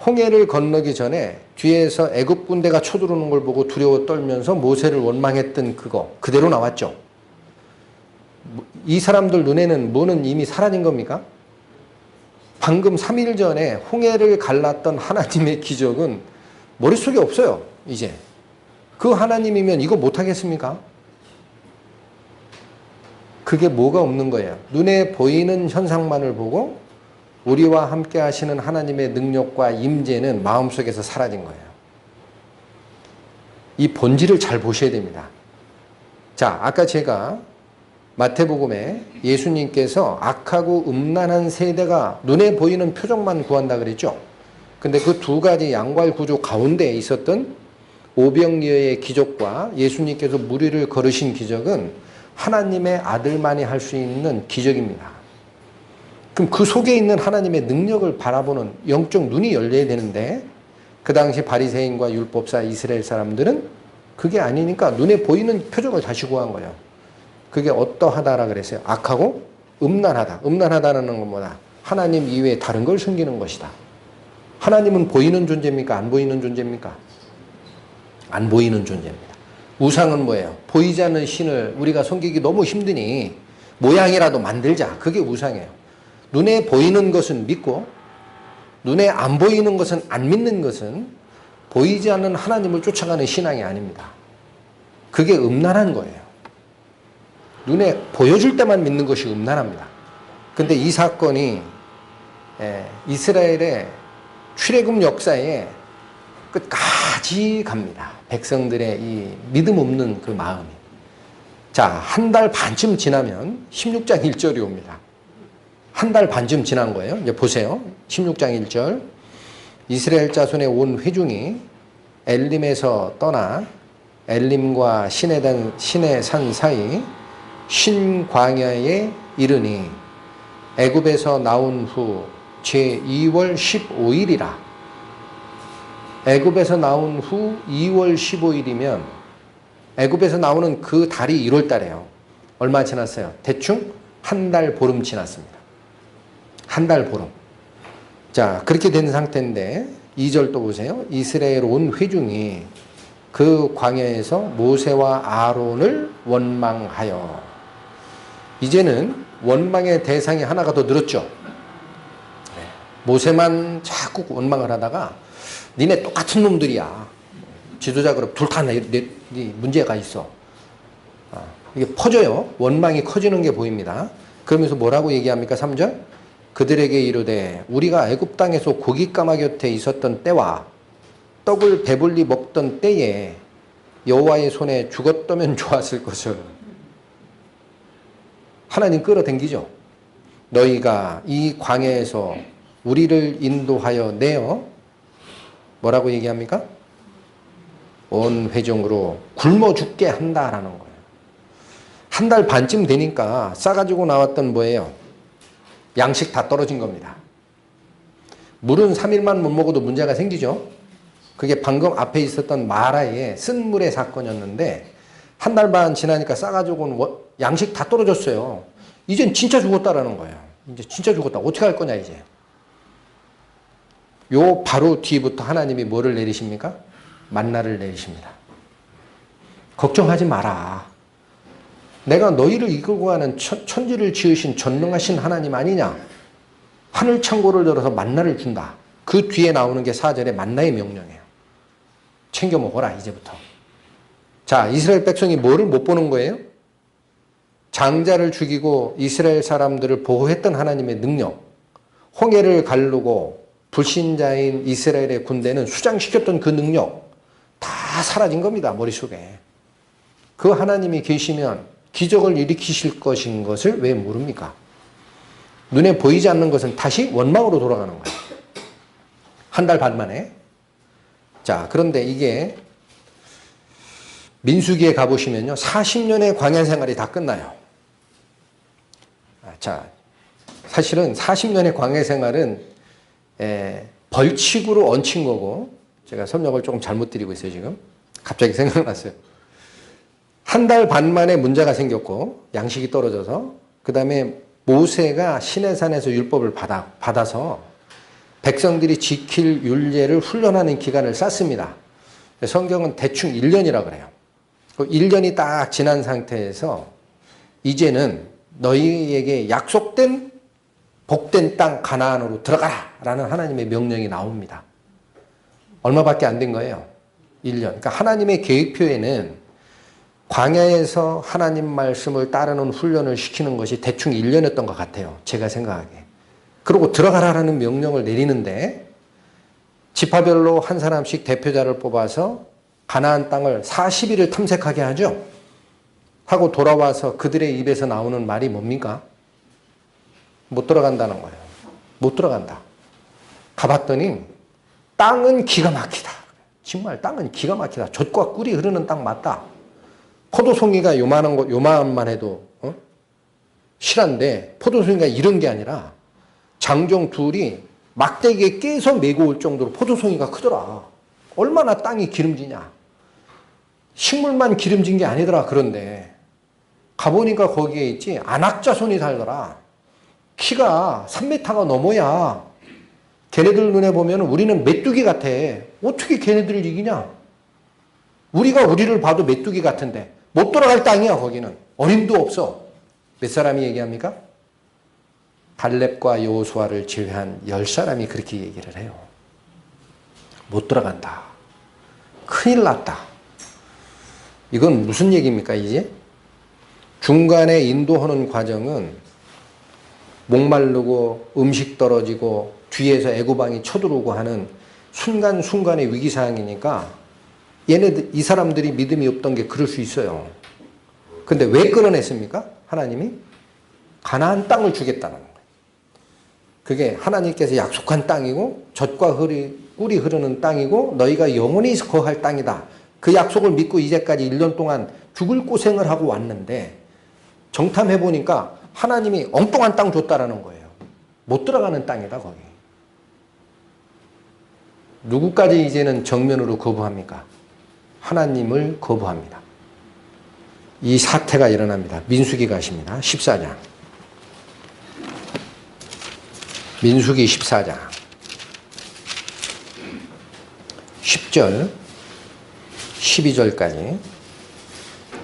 홍해를 건너기 전에 뒤에서 애굽 군대가 쳐들어오는 걸 보고 두려워 떨면서 모세를 원망했던 그거 그대로 나왔죠. 이 사람들 눈에는 뭐는 이미 사라진 겁니까? 방금 3일 전에 홍해를 갈랐던 하나님의 기적은 머릿속에 없어요. 이제 그 하나님이면 이거 못하겠습니까? 그게 뭐가 없는 거예요. 눈에 보이는 현상만을 보고 우리와 함께 하시는 하나님의 능력과 임재는 마음속에서 사라진 거예요. 이 본질을 잘 보셔야 됩니다. 자, 아까 제가 마태복음에 예수님께서 악하고 음란한 세대가 눈에 보이는 표적만 구한다 그랬죠. 근데 그 두 가지 양괄 구조 가운데 있었던 오병이어의 기적과 예수님께서 무리를 걸으신 기적은 하나님의 아들만이 할 수 있는 기적입니다. 그럼 그 속에 있는 하나님의 능력을 바라보는 영적 눈이 열려야 되는데 그 당시 바리새인과 율법사 이스라엘 사람들은 그게 아니니까 눈에 보이는 표적을 다시 구한 거예요. 그게 어떠하다라 그랬어요. 악하고 음란하다. 음란하다는 건 뭐다? 하나님 이외에 다른 걸 섬기는 것이다. 하나님은 보이는 존재입니까? 안 보이는 존재입니까? 안 보이는 존재입니다. 우상은 뭐예요? 보이지 않는 신을 우리가 섬기기 너무 힘드니 모양이라도 만들자. 그게 우상이에요. 눈에 보이는 것은 믿고 눈에 안 보이는 것은 안 믿는 것은 보이지 않는 하나님을 쫓아가는 신앙이 아닙니다. 그게 음란한 거예요. 눈에 보여줄 때만 믿는 것이 음란합니다. 근데 이 사건이 이스라엘의 출애굽 역사에 끝까지 갑니다. 백성들의 이 믿음 없는 그 마음이. 자, 한 달 반쯤 지나면 16장 1절이 옵니다. 한 달 반쯤 지난 거예요. 이제 보세요. 16장 1절. 이스라엘 자손의 온 회중이 엘림에서 떠나 엘림과 신의 산 사이 신광야에 이르니 애굽에서 나온 후 제2월 15일이라. 애굽에서 나온 후 2월 15일이면 애굽에서 나오는 그 달이 1월 달이에요. 얼마 지났어요? 대충 한 달 보름 지났습니다. 한 달 보름. 자, 그렇게 된 상태인데 2절 또 보세요. 이스라엘 온 회중이 그 광야에서 모세와 아론을 원망하여. 이제는 원망의 대상이 하나가 더 늘었죠. 모세만 자꾸 원망을 하다가 니네 똑같은 놈들이야. 지도자 그룹 둘 다 문제가 있어. 이게 퍼져요. 원망이 커지는 게 보입니다. 그러면서 뭐라고 얘기합니까? 3절. 그들에게 이르되 우리가 애굽 땅에서 고깃가마 곁에 있었던 때와 떡을 배불리 먹던 때에 여호와의 손에 죽었다면 좋았을 것을. 하나님 끌어당기죠. 너희가 이 광야에서 우리를 인도하여 내어 뭐라고 얘기합니까? 온 회중으로 굶어 죽게 한다라는 거예요. 한 달 반쯤 되니까 싸가지고 나왔던 뭐예요? 양식 다 떨어진 겁니다. 물은 3일만 못 먹어도 문제가 생기죠. 그게 방금 앞에 있었던 마라의 쓴물의 사건이었는데 한 달 반 지나니까 싸가지고는 양식 다 떨어졌어요. 이젠 진짜 죽었다라는 거예요. 이제 진짜 죽었다. 어떻게 할 거냐 이제. 요 바로 뒤부터 하나님이 뭐를 내리십니까? 만나를 내리십니다. 걱정하지 마라. 내가 너희를 이끌고 가는 천지를 지으신 전능하신 하나님 아니냐? 하늘 창고를 열어서 만나를 준다. 그 뒤에 나오는 게 4절의 만나의 명령이에요. 챙겨 먹어라 이제부터. 자, 이스라엘 백성이 뭐를 못 보는 거예요? 장자를 죽이고 이스라엘 사람들을 보호했던 하나님의 능력, 홍해를 가르고 불신자인 이스라엘의 군대는 수장시켰던 그 능력 다 사라진 겁니다. 머릿속에. 그 하나님이 계시면 기적을 일으키실 것인 것을 왜 모릅니까? 눈에 보이지 않는 것은 다시 원망으로 돌아가는 거예요. 한 달 반 만에. 자, 그런데 이게 민수기에 가보시면요. 40년의 광야 생활이 다 끝나요. 자, 사실은 40년의 광야 생활은 벌칙으로 얹힌 거고, 제가 설명을 조금 잘못 드리고 있어요, 지금. 갑자기 생각났어요. 한 달 반 만에 문제가 생겼고, 양식이 떨어져서, 그 다음에 모세가 시내산에서 율법을 받아서 백성들이 지킬 율례를 훈련하는 기간을 쌓습니다. 성경은 대충 1년이라 그래요. 1년이 딱 지난 상태에서 이제는 너희에게 약속된 복된 땅 가나안으로 들어가라 라는 하나님의 명령이 나옵니다. 얼마밖에 안 된 거예요? 1년. 그러니까 하나님의 계획표에는 광야에서 하나님 말씀을 따르는 훈련을 시키는 것이 대충 1년이었던 것 같아요. 제가 생각하기에. 그리고 들어가라라는 명령을 내리는데 지파별로 한 사람씩 대표자를 뽑아서 가나안 땅을 40일을 탐색하게 하죠. 하고 돌아와서 그들의 입에서 나오는 말이 뭡니까? 못 들어간다는 거예요. 못 들어간다. 가봤더니 땅은 기가 막히다. 정말 땅은 기가 막히다. 젖과 꿀이 흐르는 땅 맞다. 포도송이가 요만한 해도 실한데 포도송이가 이런 게 아니라 장정 둘이 막대기에 깨서 메고 올 정도로 포도송이가 크더라. 얼마나 땅이 기름지냐. 식물만 기름진 게 아니더라. 그런데 가보니까 거기에 있지 안악자손이 살더라. 키가 3m가 넘어야 걔네들 눈에 보면 우리는 메뚜기 같아. 어떻게 걔네들을 이기냐. 우리가 우리를 봐도 메뚜기 같은데 못 돌아갈 땅이야. 거기는 어림도 없어. 몇 사람이 얘기합니까? 갈렙과 여호수아를 제외한 10사람이 그렇게 얘기를 해요. 못 들어간다. 큰일 났다. 이건 무슨 얘기입니까 이제? 중간에 인도하는 과정은 목마르고 음식 떨어지고 뒤에서 애고방이 쳐들어오고 하는 순간순간의 위기상황이니까 이 사람들이 믿음이 없던 게 그럴 수 있어요. 근데 왜 끌어냈습니까? 하나님이 가나안 땅을 주겠다는 거예요. 그게 하나님께서 약속한 땅이고 젖과 꿀이 흐르는 땅이고 너희가 영원히 거할 땅이다. 그 약속을 믿고 이제까지 1년 동안 죽을 고생을 하고 왔는데 정탐해보니까 하나님이 엉뚱한 땅 줬다라는 거예요. 못 들어가는 땅이다 거기. 누구까지 이제는 정면으로 거부합니까? 하나님을 거부합니다. 이 사태가 일어납니다. 민수기 가십니다. 14장. 민수기 14장 10절 12절까지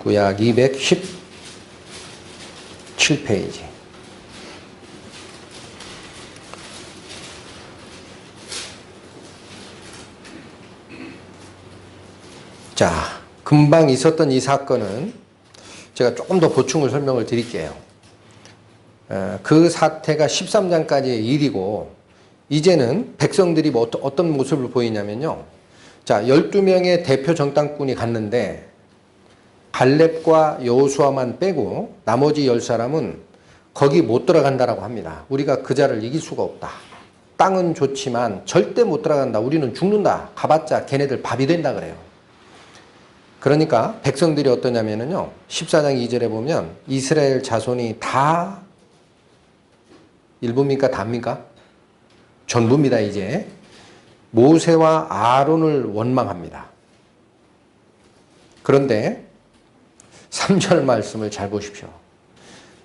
구약 217페이지. 자, 금방 있었던 이 사건은 제가 조금 더 보충을 설명을 드릴게요. 그 사태가 13장까지의 일이고 이제는 백성들이 어떤 모습을 보이냐면요. 자, 12명의 대표 정탐꾼이 갔는데 갈렙과 여호수아만 빼고 나머지 10사람은 거기 못 들어간다라고 합니다. 우리가 그 자를 이길 수가 없다. 땅은 좋지만 절대 못 들어간다. 우리는 죽는다. 가봤자 걔네들 밥이 된다 그래요. 그러니까 백성들이 어떠냐면요. 14장 2절에 보면 이스라엘 자손이 다 일부입니까? 다입니까? 전부입니다. 이제 모세와 아론을 원망합니다. 그런데 3절 말씀을 잘 보십시오.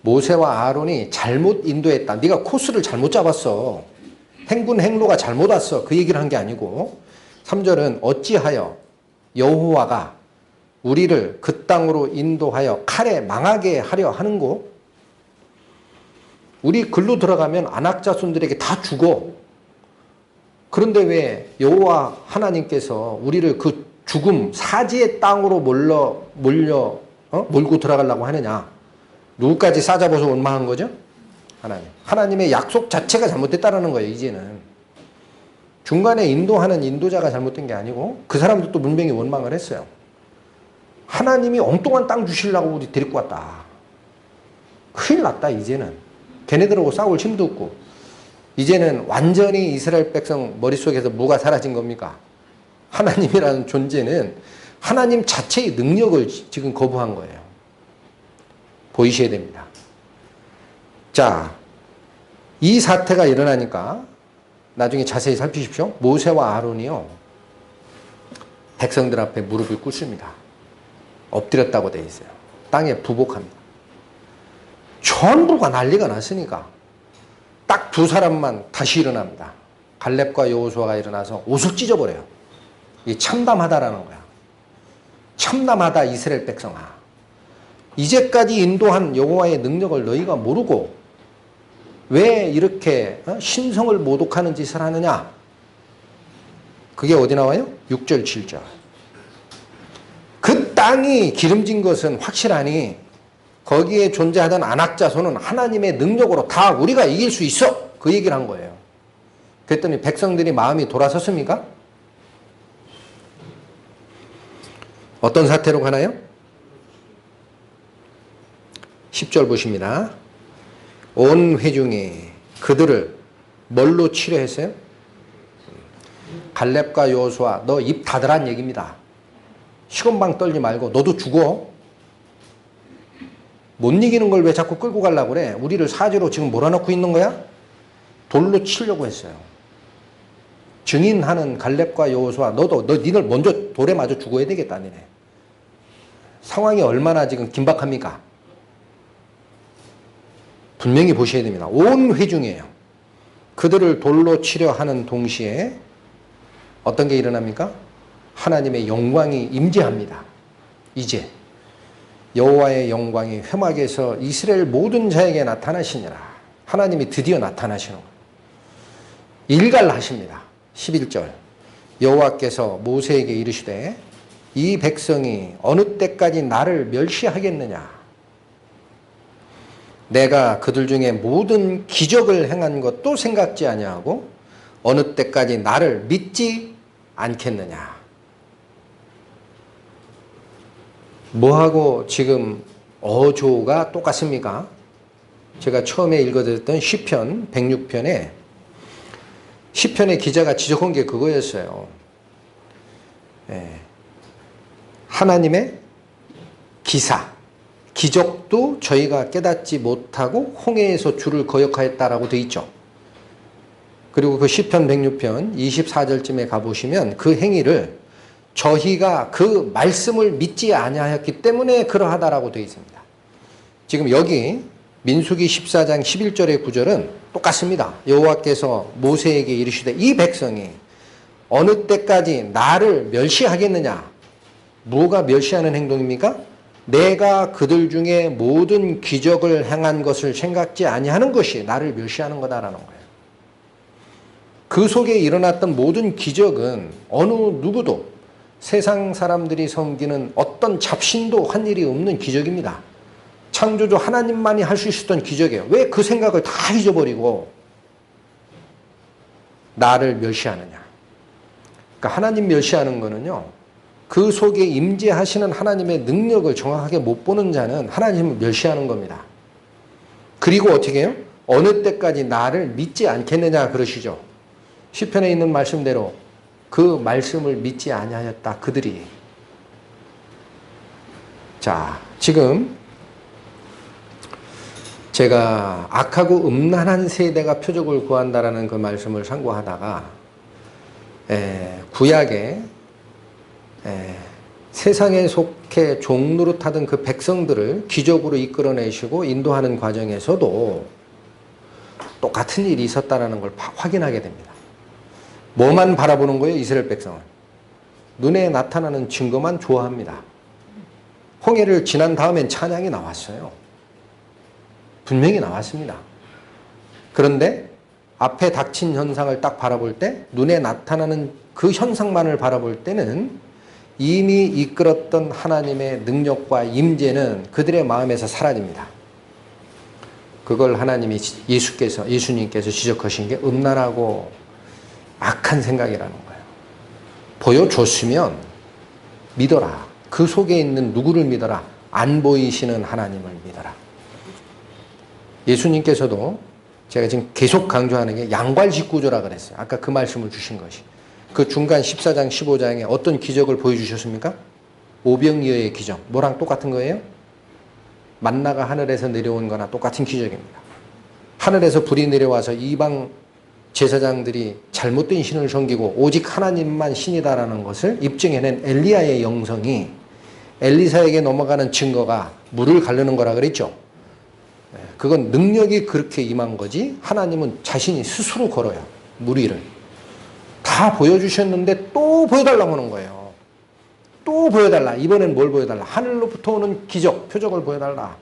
모세와 아론이 잘못 인도했다. 네가 코스를 잘못 잡았어. 행군 행로가 잘못 왔어. 그 얘기를 한 게 아니고 3절은 어찌하여 여호와가 우리를 그 땅으로 인도하여 칼에 망하게 하려 하는고? 우리 글로 들어가면 안악자손들에게 다 죽어. 그런데 왜 여호와 하나님께서 우리를 그 죽음 사지의 땅으로 몰고 들어가려고 하느냐? 누구까지 싸잡아서 원망한 거죠? 하나님. 하나님의 약속 자체가 잘못됐다는 거예요. 이제는. 중간에 인도하는 인도자가 잘못된 게 아니고 그 사람도 또 분명히 원망을 했어요. 하나님이 엉뚱한 땅 주시려고 우리 데리고 왔다. 큰일 났다 이제는. 걔네들하고 싸울 힘도 없고 이제는 완전히 이스라엘 백성 머릿속에서 뭐가 사라진 겁니까? 하나님이라는 존재는 하나님 자체의 능력을 지금 거부한 거예요. 보이셔야 됩니다. 자, 이 사태가 일어나니까 나중에 자세히 살피십시오. 모세와 아론이요, 백성들 앞에 무릎을 꿇습니다. 엎드렸다고 돼 있어요. 땅에 부복합니다. 전부가 난리가 났으니까 딱 두 사람만 다시 일어납니다. 갈렙과 여호수아가 일어나서 옷을 찢어버려요. 이게 참담하다라는 거야. 참담하다 이스라엘 백성아. 이제까지 인도한 여호와의 능력을 너희가 모르고 왜 이렇게 신성을 모독하는 짓을 하느냐. 그게 어디 나와요? 6절 7절. 그 땅이 기름진 것은 확실하니 거기에 존재하던 안악자손은 하나님의 능력으로 다 우리가 이길 수 있어. 그 얘기를 한 거예요. 그랬더니 백성들이 마음이 돌아섰습니까? 어떤 사태로 가나요? 10절 보십니다. 온 회중이 그들을 뭘로 치려했어요? 갈렙과 여호수아 너 입 닫으란 얘기입니다. 시건방 떨지 말고 너도 죽어. 못 이기는 걸 왜 자꾸 끌고 가려고 그래? 우리를 사지로 지금 몰아넣고 있는 거야? 돌로 치려고 했어요. 증인하는 갈렙과 여호수아 니들 먼저 돌에 맞아 죽어야 되겠다. 니네. 상황이 얼마나 지금 긴박합니까? 분명히 보셔야 됩니다. 온 회중이에요. 그들을 돌로 치려 하는 동시에 어떤 게 일어납니까? 하나님의 영광이 임재합니다. 이제 여호와의 영광이 회막에서 이스라엘 모든 자에게 나타나시니라. 하나님이 드디어 나타나시는 거예요. 일갈하십니다. 11절. 여호와께서 모세에게 이르시되 이 백성이 어느 때까지 나를 멸시하겠느냐. 내가 그들 중에 모든 기적을 행한 것도 생각지 아니하고 어느 때까지 나를 믿지 않겠느냐. 뭐하고 지금 어조가 똑같습니까? 제가 처음에 읽어드렸던 시편 106편에 시편의 기자가 지적한 게 그거였어요. 하나님의 기사, 기적도 저희가 깨닫지 못하고 홍해에서 주를 거역하였다라고 되어 있죠. 그리고 그 시편 106편 24절쯤에 가보시면 그 행위를 저희가 그 말씀을 믿지 아니하였기 때문에 그러하다라고 되어 있습니다. 지금 여기 민수기 14장 11절의 구절은 똑같습니다. 여호와께서 모세에게 이르시되 이 백성이 어느 때까지 나를 멸시하겠느냐. 뭐가 멸시하는 행동입니까? 내가 그들 중에 모든 기적을 행한 것을 생각지 아니하는 것이 나를 멸시하는 거다라는 거예요. 그 속에 일어났던 모든 기적은 어느 누구도 세상 사람들이 섬기는 어떤 잡신도 한 일이 없는 기적입니다. 창조주 하나님만이 할 수 있었던 기적이에요. 왜 그 생각을 다 잊어버리고 나를 멸시하느냐. 그러니까 하나님 멸시하는 거는요. 그 속에 임재하시는 하나님의 능력을 정확하게 못 보는 자는 하나님을 멸시하는 겁니다. 그리고 어떻게 해요? 어느 때까지 나를 믿지 않겠느냐 그러시죠. 시편에 있는 말씀대로 그 말씀을 믿지 아니하였다. 그들이. 자, 지금 제가 악하고 음란한 세대가 표적을 구한다라는 그 말씀을 상고하다가 구약에 세상에 속해 종노릇하던 그 백성들을 기적으로 이끌어내시고 인도하는 과정에서도 똑같은 일이 있었다는 걸 확인하게 됩니다. 뭐만 바라보는 거예요? 이스라엘 백성은. 눈에 나타나는 증거만 좋아합니다. 홍해를 지난 다음엔 찬양이 나왔어요. 분명히 나왔습니다. 그런데 앞에 닥친 현상을 딱 바라볼 때 눈에 나타나는 그 현상만을 바라볼 때는 이미 이끌었던 하나님의 능력과 임재는 그들의 마음에서 사라집니다. 그걸 하나님이 예수님께서 지적하신 게 음란하고 악한 생각이라는 거예요. 보여줬으면 믿어라. 그 속에 있는 누구를 믿어라. 안 보이시는 하나님을 믿어라. 예수님께서도 제가 지금 계속 강조하는 게 양괄직구조라 그랬어요. 아까 그 말씀을 주신 것이. 그 중간 14장 15장에 어떤 기적을 보여주셨습니까? 오병이어의 기적. 뭐랑 똑같은 거예요? 만나가 하늘에서 내려온 거나 똑같은 기적입니다. 하늘에서 불이 내려와서 이방 제사장들이 잘못된 신을 섬기고 오직 하나님만 신이다라는 것을 입증해낸 엘리야의 영성이 엘리사에게 넘어가는 증거가 물을 가르는 거라 그랬죠. 그건 능력이 그렇게 임한 거지 하나님은 자신이 스스로 걸어요. 물 위를. 다 보여주셨는데 또 보여달라고 하는 거예요. 또 보여달라. 이번엔 뭘 보여달라. 하늘로부터 오는 기적, 표적을 보여달라.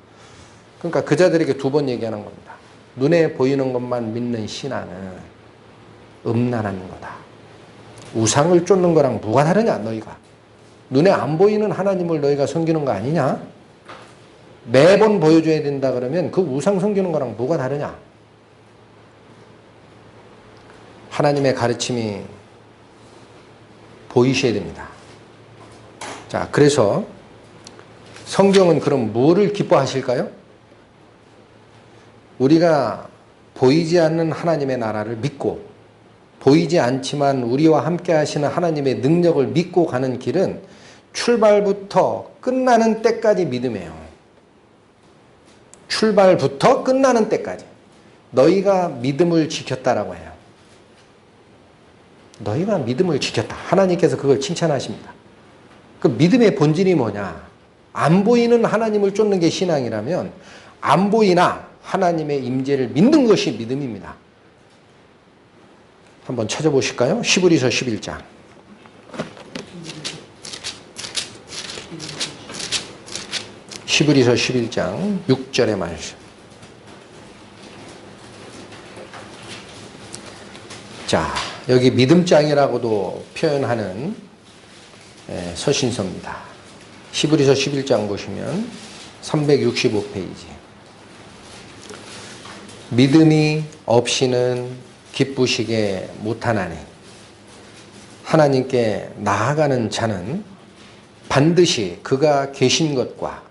그러니까 그 자들에게 두 번 얘기하는 겁니다. 눈에 보이는 것만 믿는 신앙은 음란한 거다. 우상을 쫓는 거랑 뭐가 다르냐 너희가. 눈에 안 보이는 하나님을 너희가 섬기는 거 아니냐. 매번 보여줘야 된다 그러면 그 우상 섬기는 거랑 뭐가 다르냐. 하나님의 가르침이 보이셔야 됩니다. 자, 그래서 성경은 그럼 뭐를 기뻐하실까요? 우리가 보이지 않는 하나님의 나라를 믿고 보이지 않지만 우리와 함께 하시는 하나님의 능력을 믿고 가는 길은 출발부터 끝나는 때까지 믿음이에요. 출발부터 끝나는 때까지. 너희가 믿음을 지켰다라고 해요. 너희가 믿음을 지켰다. 하나님께서 그걸 칭찬하십니다. 그 믿음의 본질이 뭐냐? 안 보이는 하나님을 쫓는 게 신앙이라면 안 보이나 하나님의 임재를 믿는 것이 믿음입니다. 한번 찾아보실까요? 히브리서 11장. 히브리서 11장 6절의 말씀. 자, 여기 믿음장이라고도 표현하는 서신서입니다. 히브리서 11장 보시면 365페이지. 믿음이 없이는 기쁘시게 못하나니 하나님께 나아가는 자는 반드시 그가 계신 것과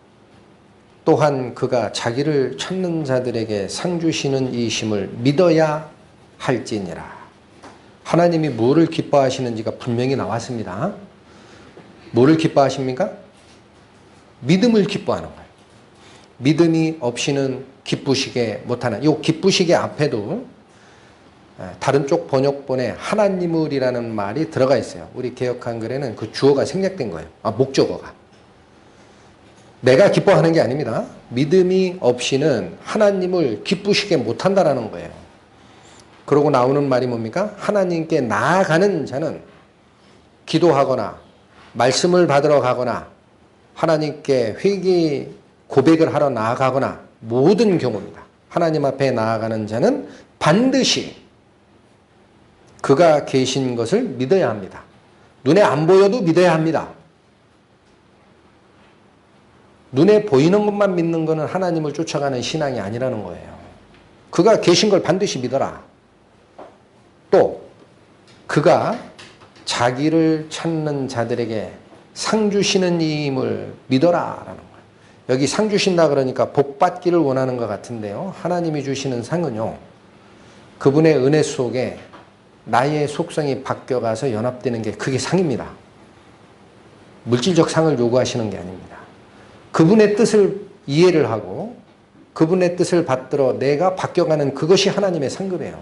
또한 그가 자기를 찾는 자들에게 상 주시는 이심을 믿어야 할지니라. 하나님이 뭐를 기뻐하시는지가 분명히 나왔습니다. 뭐를 기뻐하십니까? 믿음을 기뻐하는 거예요. 믿음이 없이는 기쁘시게 못하나. 이 기쁘시게 앞에도 다른 쪽 번역본에 하나님을이라는 말이 들어가 있어요. 우리 개역 한글에는 그 주어가 생략된 거예요. 목적어가. 내가 기뻐하는 게 아닙니다. 믿음이 없이는 하나님을 기쁘시게 못한다라는 거예요. 그러고 나오는 말이 뭡니까? 하나님께 나아가는 자는 기도하거나 말씀을 받으러 가거나 하나님께 회개 고백을 하러 나아가거나 모든 경우입니다. 하나님 앞에 나아가는 자는 반드시 그가 계신 것을 믿어야 합니다. 눈에 안 보여도 믿어야 합니다. 눈에 보이는 것만 믿는 것은 하나님을 쫓아가는 신앙이 아니라는 거예요. 그가 계신 걸 반드시 믿어라. 또 그가 자기를 찾는 자들에게 상 주시는 이임을 믿어라 라는 거예요. 여기 상 주신다 그러니까 복 받기를 원하는 것 같은데요. 하나님이 주시는 상은요. 그분의 은혜 속에 나의 속성이 바뀌어가서 연합되는 게 그게 상입니다. 물질적 상을 요구하시는 게 아닙니다. 그분의 뜻을 이해를 하고 그분의 뜻을 받들어 내가 바뀌어가는 그것이 하나님의 상급이에요.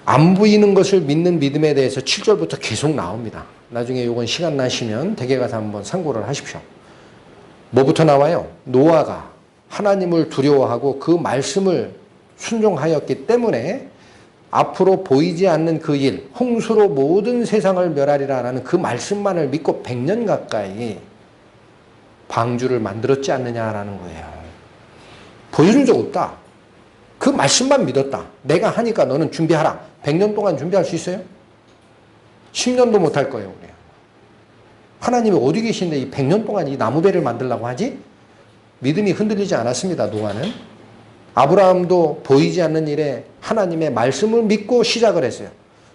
안 보이는 것을 믿는 믿음에 대해서 7절부터 계속 나옵니다. 나중에 이건 시간 나시면 댁에 가서 한번 참고를 하십시오. 뭐부터 나와요? 노아가 하나님을 두려워하고 그 말씀을 순종하였기 때문에 앞으로 보이지 않는 그 일, 홍수로 모든 세상을 멸하리라라는 그 말씀만을 믿고 100년 가까이 방주를 만들었지 않느냐라는 거예요. 보여준 적 없다. 그 말씀만 믿었다. 내가 하니까 너는 준비하라. 100년 동안 준비할 수 있어요? 10년도 못 할 거예요. 우리. 하나님이 어디 계신데 이 100년 동안 이 나무배를 만들려고 하지? 믿음이 흔들리지 않았습니다. 노아는. 아브라함도 보이지 않는 일에 하나님의 말씀을 믿고 시작을 했어요.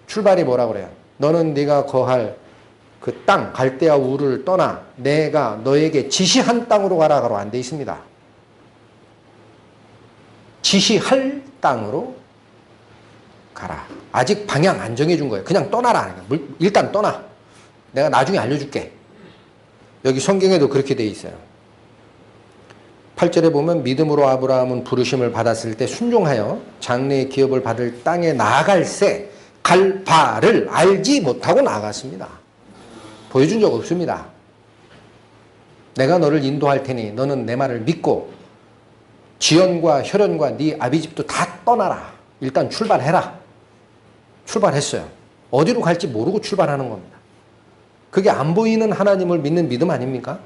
출발이 뭐라 그래요? 너는 네가 거할 그 땅 갈대아 우를 떠나 내가 너에게 지시한 땅으로 가라고 안 돼 있습니다. 지시할 땅으로 가라. 아직 방향 안 정해준 거예요. 그냥 떠나라. 일단 떠나. 내가 나중에 알려줄게. 여기 성경에도 그렇게 돼 있어요. 8절에 보면 믿음으로 아브라함은 부르심을 받았을 때 순종하여 장래의 기업을 받을 땅에 나아갈새 갈 바를 알지 못하고 나아갔습니다. 보여준 적 없습니다. 내가 너를 인도할 테니 너는 내 말을 믿고 지연과 혈연과 네 아비집도 다 떠나라. 일단 출발해라. 출발했어요. 어디로 갈지 모르고 출발하는 겁니다. 그게 안 보이는 하나님을 믿는 믿음 아닙니까?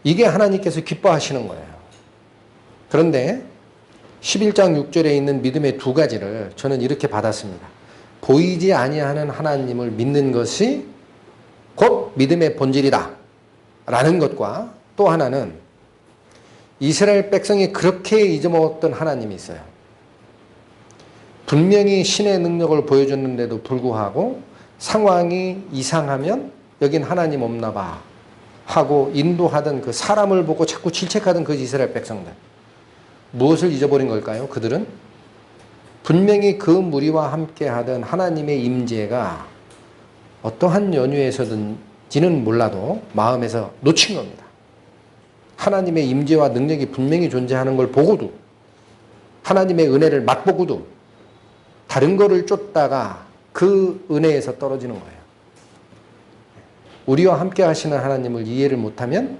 이게 하나님께서 기뻐하시는 거예요. 그런데 11장 6절에 있는 믿음의 두 가지를 저는 이렇게 받았습니다. 보이지 아니하는 하나님을 믿는 것이 곧 믿음의 본질이다 라는 것과, 또 하나는 이스라엘 백성이 그렇게 잊어먹었던 하나님이 있어요. 분명히 신의 능력을 보여줬는데도 불구하고 상황이 이상하면 여긴 하나님 없나 봐 하고 인도하던 그 사람을 보고 자꾸 질책하던 그 이스라엘 백성들. 무엇을 잊어버린 걸까요? 그들은 분명히 그 무리와 함께 하던 하나님의 임재가 어떠한 연유에서든지는 몰라도 마음에서 놓친 겁니다. 하나님의 임재와 능력이 분명히 존재하는 걸 보고도, 하나님의 은혜를 맛보고도 다른 거를 쫓다가 그 은혜에서 떨어지는 거예요. 우리와 함께 하시는 하나님을 이해를 못하면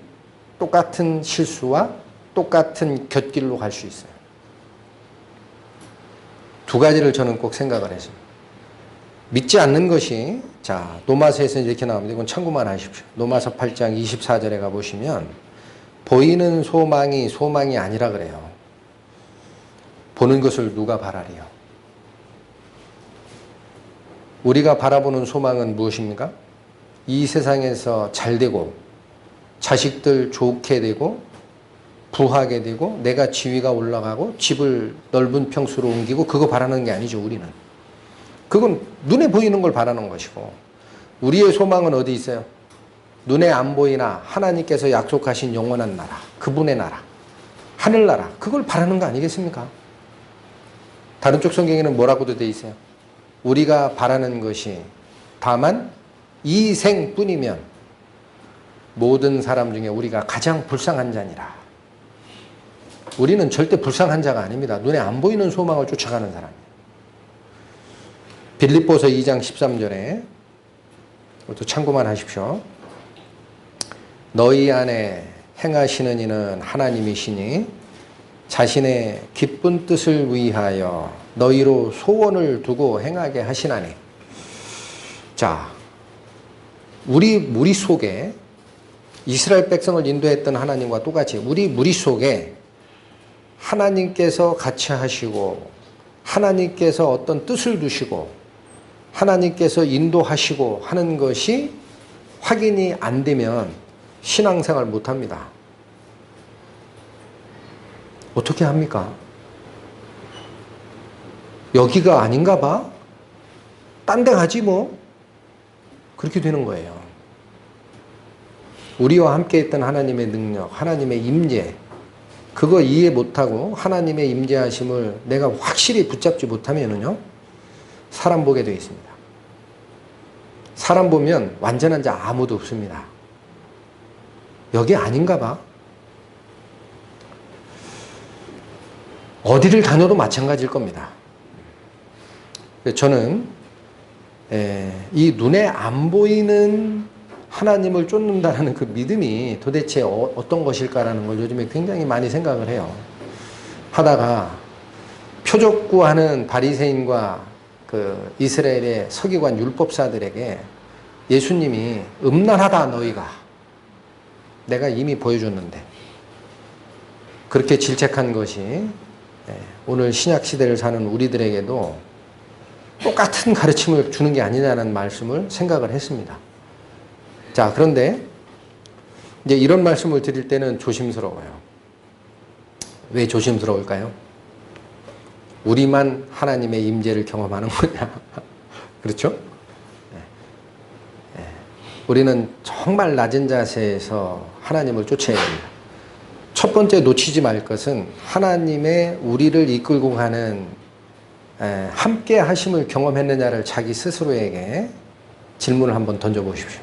똑같은 실수와 똑같은 곁길로 갈 수 있어요. 두 가지를 저는 꼭 생각을 했습니다. 믿지 않는 것이, 자, 로마서에서 이렇게 나옵니다. 이건 참고만 하십시오. 로마서 8장 24절에 가보시면 보이는 소망이 아니라 그래요. 보는 것을 누가 바라리요? 우리가 바라보는 소망은 무엇입니까? 이 세상에서 잘 되고 자식들 좋게 되고 부하게 되고 내가 지위가 올라가고 집을 넓은 평수로 옮기고 그거 바라는 게 아니죠. 우리는 그건 눈에 보이는 걸 바라는 것이고, 우리의 소망은 어디 있어요? 눈에 안 보이나 하나님께서 약속하신 영원한 나라, 그분의 나라, 하늘나라, 그걸 바라는 거 아니겠습니까? 다른 쪽 성경에는 뭐라고도 돼 있어요? 우리가 바라는 것이 다만 이 생뿐이면 모든 사람 중에 우리가 가장 불쌍한 자니라. 우리는 절대 불쌍한 자가 아닙니다. 눈에 안 보이는 소망을 쫓아가는 사람이에요. 빌립보서 2장 13절에 이것도 참고만 하십시오. 너희 안에 행하시는 이는 하나님이시니 자신의 기쁜 뜻을 위하여 너희로 소원을 두고 행하게 하시나니. 자, 우리 무리 속에 이스라엘 백성을 인도했던 하나님과 똑같이 우리 무리 속에 하나님께서 같이 하시고 하나님께서 어떤 뜻을 두시고 하나님께서 인도하시고 하는 것이 확인이 안 되면 신앙생활 못합니다. 어떻게 합니까? 여기가 아닌가 봐? 딴 데 가지 뭐? 그렇게 되는 거예요. 우리와 함께 했던 하나님의 능력, 하나님의 임재, 그거 이해 못하고 하나님의 임재하심을 내가 확실히 붙잡지 못하면은요, 사람 보게 되어 있습니다. 사람 보면 완전한 자 아무도 없습니다. 여기 아닌가 봐. 어디를 다녀도 마찬가지일 겁니다. 저는 이 눈에 안 보이는 하나님을 쫓는다는 그 믿음이 도대체 어떤 것일까라는 걸 요즘에 굉장히 많이 생각을 해요. 하다가 표적구하는 바리새인과 그 이스라엘의 서기관 율법사들에게 예수님이 음란하다 너희가, 내가 이미 보여줬는데, 그렇게 질책한 것이 오늘 신약시대를 사는 우리들에게도 똑같은 가르침을 주는 게 아니냐는 말씀을 생각을 했습니다. 자, 그런데 이제 이런 말씀을 드릴 때는 조심스러워요. 왜 조심스러울까요? 우리만 하나님의 임재를 경험하는 거냐? 그렇죠? 우리는 정말 낮은 자세에서 하나님을 쫓아야 됩니다. 첫 번째 놓치지 말 것은 하나님의 우리를 이끌고 가는 함께 하심을 경험했느냐를 자기 스스로에게 질문을 한번 던져보십시오.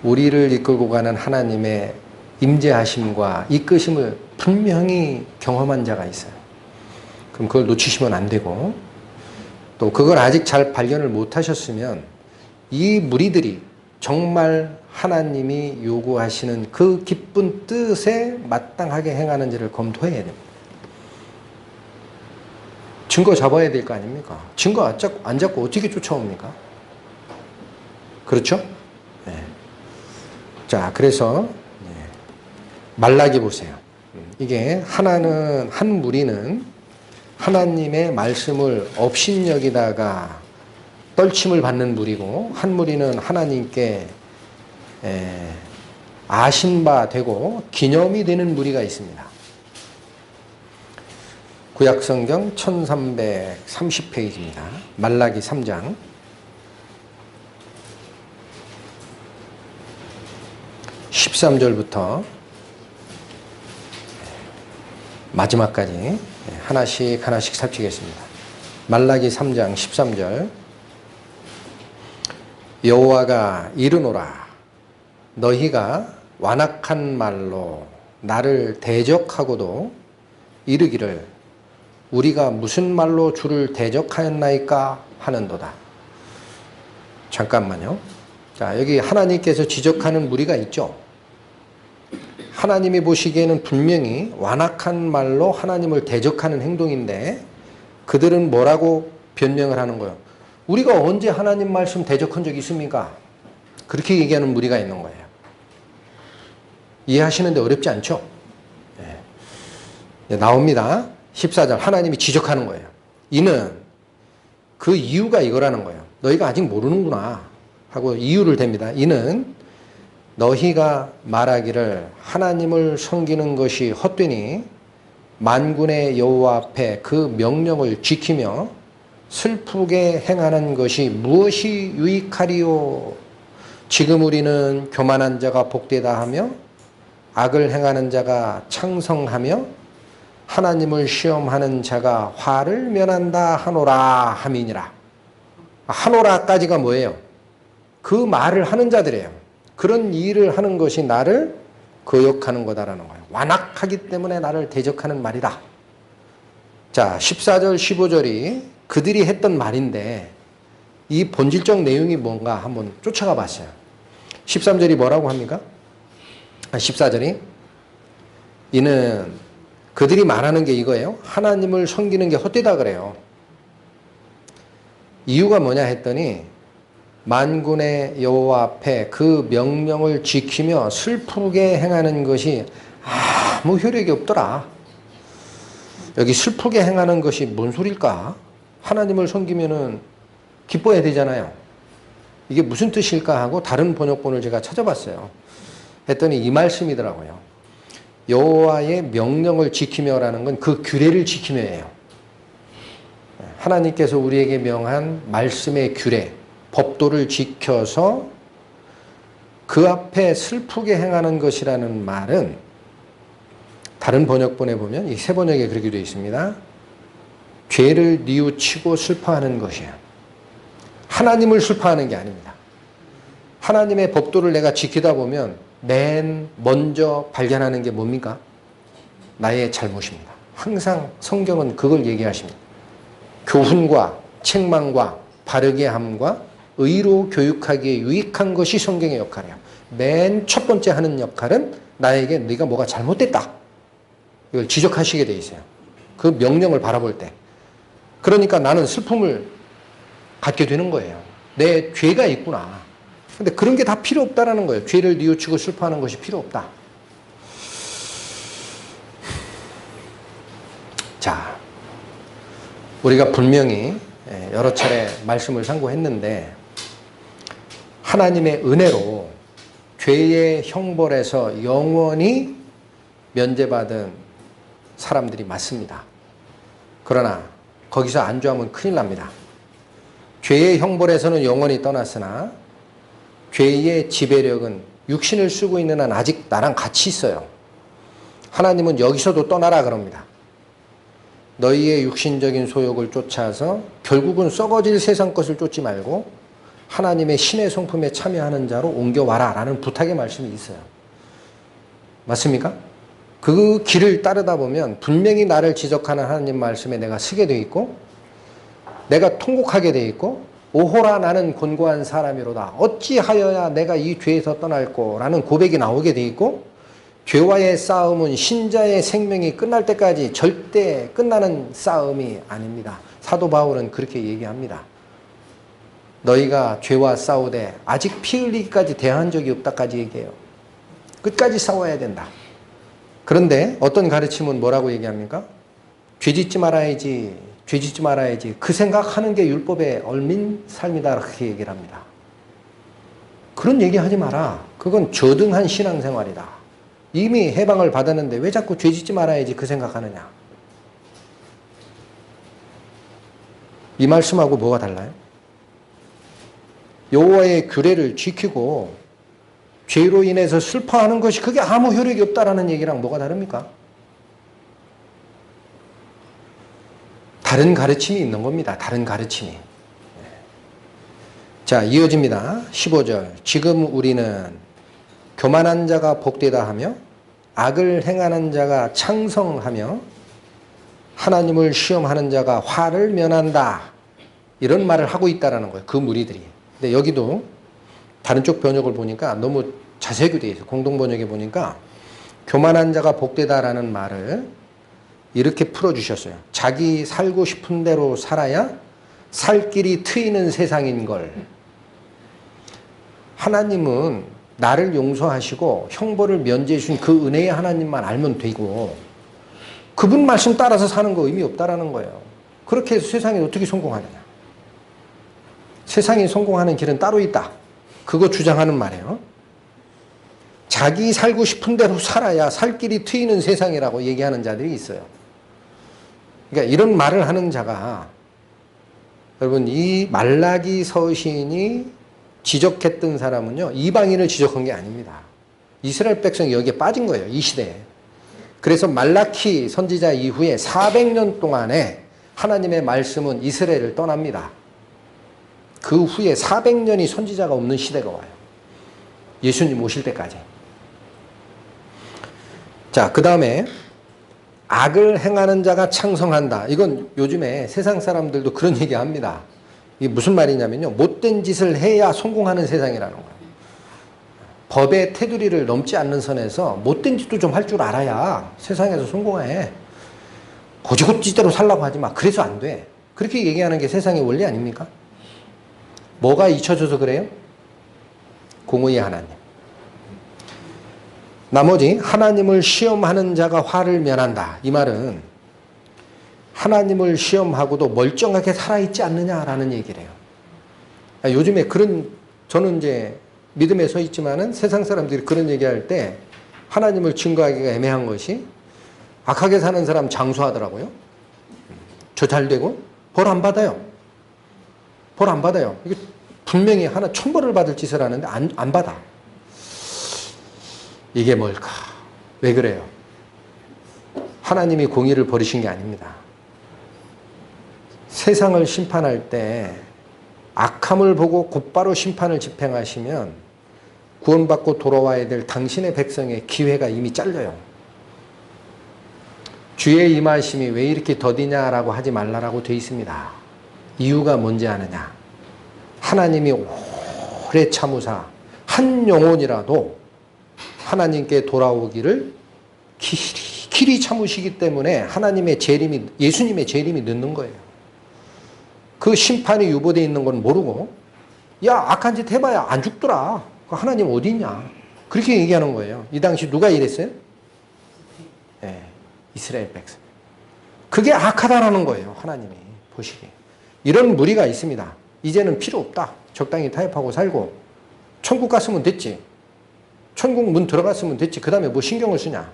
우리를 이끌고 가는 하나님의 임재하심과 이끄심을 분명히 경험한 자가 있어요. 그럼 그걸 놓치시면 안 되고, 또 그걸 아직 잘 발견을 못 하셨으면 이 무리들이 정말 하나님이 요구하시는 그 기쁜 뜻에 마땅하게 행하는지를 검토해야 됩니다. 증거 잡아야 될 거 아닙니까? 증거 안 잡고 어떻게 쫓아옵니까? 그렇죠? 네. 자, 그래서 말라기 보세요. 이게 한 무리는 하나님의 말씀을 업신여기다가 떨침을 받는 무리고, 한 무리는 하나님께 아신 바 되고 기념이 되는 무리가 있습니다. 구약성경 1330페이지입니다. 말라기 3장 13절부터 마지막까지 하나씩 살피겠습니다. 말라기 3장 13절. 여호와가 이르노라, 너희가 완악한 말로 나를 대적하고도 이르기를 우리가 무슨 말로 주를 대적하였나이까 하는도다. 잠깐만요. 자, 여기 하나님께서 지적하는 무리가 있죠. 하나님이 보시기에는 분명히 완악한 말로 하나님을 대적하는 행동인데, 그들은 뭐라고 변명을 하는 거예요? 우리가 언제 하나님 말씀 대적한 적이 있습니까? 그렇게 얘기하는 무리가 있는 거예요. 이해하시는데 어렵지 않죠? 네. 나옵니다. 14절. 하나님이 지적하는 거예요. 이는 그 이유가 이거라는 거예요. 너희가 아직 모르는구나 하고 이유를 댑니다. 이는 너희가 말하기를 하나님을 섬기는 것이 헛되니 만군의 여호와 앞에 그 명령을 지키며 슬프게 행하는 것이 무엇이 유익하리요? 지금 우리는 교만한 자가 복되다 하며 악을 행하는 자가 창성하며 하나님을 시험하는 자가 화를 면한다 하노라 함이니라. 하노라까지가 뭐예요? 그 말을 하는 자들이에요. 그런 일을 하는 것이 나를 거역하는 거다라는 거예요. 완악하기 때문에 나를 대적하는 말이다. 자, 14절 15절이 그들이 했던 말인데 이 본질적 내용이 뭔가 한번 쫓아가 봤어요. 13절이 뭐라고 합니까? 14절이 이는 그들이 말하는 게 이거예요. 하나님을 섬기는 게 헛되다 그래요. 이유가 뭐냐 했더니 만군의 여호와 앞에 그 명령을 지키며 슬프게 행하는 것이 아무 효력이 없더라. 여기 슬프게 행하는 것이 뭔 소릴까? 하나님을 섬기면은 기뻐야 되잖아요. 이게 무슨 뜻일까 하고 다른 번역본을 제가 찾아봤어요. 했더니 이 말씀이더라고요. 여호와의 명령을 지키며라는 건 그 규례를 지키며예요. 하나님께서 우리에게 명한 말씀의 규례, 법도를 지켜서 그 앞에 슬프게 행하는 것이라는 말은 다른 번역본에 보면 이 새 번역에 그렇게 되어 있습니다. 죄를 뉘우치고 슬퍼하는 것이에요. 하나님을 슬퍼하는 게 아닙니다. 하나님의 법도를 내가 지키다 보면 맨 먼저 발견하는 게 뭡니까? 나의 잘못입니다. 항상 성경은 그걸 얘기하십니다. 교훈과 책망과 바르게 함과 의로 교육하기에 유익한 것이 성경의 역할이에요. 맨 첫 번째 하는 역할은 나에게 네가 뭐가 잘못됐다. 이걸 지적하시게 돼 있어요. 그 명령을 바라볼 때. 그러니까 나는 슬픔을 갖게 되는 거예요. 내 죄가 있구나. 근데 그런 게 다 필요 없다라는 거예요. 죄를 뉘우치고 슬퍼하는 것이 필요 없다. 자, 우리가 분명히 여러 차례 말씀을 상고했는데 하나님의 은혜로 죄의 형벌에서 영원히 면제받은 사람들이 맞습니다. 그러나 거기서 안주하면 큰일 납니다. 죄의 형벌에서는 영원히 떠났으나 죄의 지배력은 육신을 쓰고 있는 한 아직 나랑 같이 있어요. 하나님은 여기서도 떠나라 그럽니다. 너희의 육신적인 소욕을 쫓아서 결국은 썩어질 세상 것을 쫓지 말고 하나님의 신의 성품에 참여하는 자로 옮겨와라 라는 부탁의 말씀이 있어요. 맞습니까? 그 길을 따르다 보면 분명히 나를 지적하는 하나님 말씀에 내가 서게 돼 있고, 내가 통곡하게 돼 있고, 오호라 나는 곤고한 사람이로다. 어찌하여야 내가 이 죄에서 떠날꼬 라는 고백이 나오게 돼 있고, 죄와의 싸움은 신자의 생명이 끝날 때까지 절대 끝나는 싸움이 아닙니다. 사도 바울은 그렇게 얘기합니다. 너희가 죄와 싸우되 아직 피 흘리기까지 대한 적이 없다까지 얘기해요. 끝까지 싸워야 된다. 그런데 어떤 가르침은 뭐라고 얘기합니까? 죄 짓지 말아야지, 죄 짓지 말아야지. 그 생각하는 게 율법에 얽힌 삶이다. 그렇게 얘기를 합니다. 그런 얘기 하지 마라. 그건 저등한 신앙생활이다. 이미 해방을 받았는데 왜 자꾸 죄 짓지 말아야지 그 생각하느냐. 이 말씀하고 뭐가 달라요? 여호와의 규례를 지키고 죄로 인해서 슬퍼하는 것이 그게 아무 효력이 없다라는 얘기랑 뭐가 다릅니까? 다른 가르침이 있는 겁니다. 다른 가르침이. 자, 이어집니다. 15절. 지금 우리는 교만한 자가 복되다 하며 악을 행하는 자가 창성하며 하나님을 시험하는 자가 화를 면한다. 이런 말을 하고 있다라는 거예요. 그 무리들이. 근데 여기도 다른 쪽 번역을 보니까 너무 자세하게 되어 있어요. 공동 번역에 보니까 교만한 자가 복되다라는 말을 이렇게 풀어주셨어요. 자기 살고 싶은 대로 살아야 살 길이 트이는 세상인 걸. 하나님은 나를 용서하시고 형벌을 면제해 주신 그 은혜의 하나님만 알면 되고 그분 말씀 따라서 사는 거 의미 없다라는 거예요. 그렇게 해서 세상에 어떻게 성공하느냐. 세상이 성공하는 길은 따로 있다. 그거 주장하는 말이에요. 자기 살고 싶은 대로 살아야 살 길이 트이는 세상이라고 얘기하는 자들이 있어요. 그러니까 이런 말을 하는 자가 여러분 이 말라기 서신이 지적했던 사람은요. 이방인을 지적한 게 아닙니다. 이스라엘 백성이 여기에 빠진 거예요. 이 시대에. 그래서 말라키 선지자 이후에 400년 동안에 하나님의 말씀은 이스라엘을 떠납니다. 그 후에 400년이 선지자가 없는 시대가 와요. 예수님 오실 때까지. 자, 그 다음에 악을 행하는 자가 창성한다. 이건 요즘에 세상 사람들도 그런 얘기 합니다. 이게 무슨 말이냐면요. 못된 짓을 해야 성공하는 세상이라는 거예요. 법의 테두리를 넘지 않는 선에서 못된 짓도 좀 할 줄 알아야 세상에서 성공해. 고지고지대로 살라고 하지 마. 그래서 안 돼. 그렇게 얘기하는 게 세상의 원리 아닙니까? 뭐가 잊혀져서 그래요? 공의의 하나님. 나머지 하나님을 시험하는 자가 화를 면한다. 이 말은 하나님을 시험하고도 멀쩡하게 살아있지 않느냐라는 얘기를 해요. 요즘에 저는 이제 믿음에 서 있지만은 세상 사람들이 그런 얘기할 때 하나님을 증거하기가 애매한 것이 악하게 사는 사람 장수하더라고요. 저 잘 되고 벌 안 받아요. 벌 안 받아요. 이게 분명히 하나 천벌을 받을 짓을 하는데 안 받아. 이게 뭘까? 왜 그래요? 하나님이 공의를 버리신 게 아닙니다. 세상을 심판할 때 악함을 보고 곧바로 심판을 집행하시면 구원받고 돌아와야 될 당신의 백성의 기회가 이미 잘려요. 주의 임하심이 왜 이렇게 더디냐라고 하지 말라라고 되어 있습니다. 이유가 뭔지 아느냐? 하나님이 오래 참으사 한 영혼이라도 하나님께 돌아오기를 길이 참으시기 때문에 예수님의 재림이 늦는 거예요. 그 심판이 유보되어 있는 건 모르고 야 악한 짓 해봐야 안 죽더라. 하나님 어디 있냐. 그렇게 얘기하는 거예요. 이 당시 누가 이랬어요? 네, 이스라엘 백성. 그게 악하다라는 거예요. 하나님이 보시기에. 이런 무리가 있습니다. 이제는 필요 없다. 적당히 타협하고 살고 천국 갔으면 됐지. 천국 문 들어갔으면 됐지. 그 다음에 뭐 신경을 쓰냐.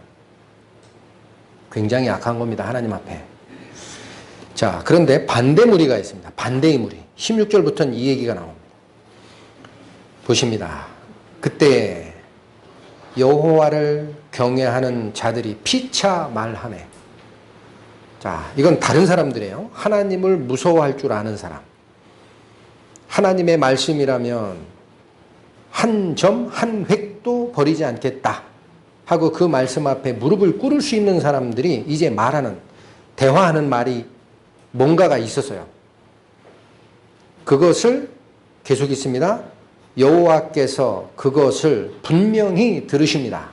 굉장히 악한 겁니다. 하나님 앞에. 자, 그런데 반대 무리가 있습니다. 반대의 무리. 16절부터는 이 얘기가 나옵니다. 보십니다. 그때 여호와를 경외하는 자들이 피차 말하네. 자, 이건 다른 사람들이에요. 하나님을 무서워할 줄 아는 사람. 하나님의 말씀이라면 한 점, 한 획도 버리지 않겠다. 하고 그 말씀 앞에 무릎을 꿇을 수 있는 사람들이 이제 말하는, 대화하는 말이 뭔가가 있었어요. 그것을 계속 있습니다. 여호와께서 그것을 분명히 들으십니다.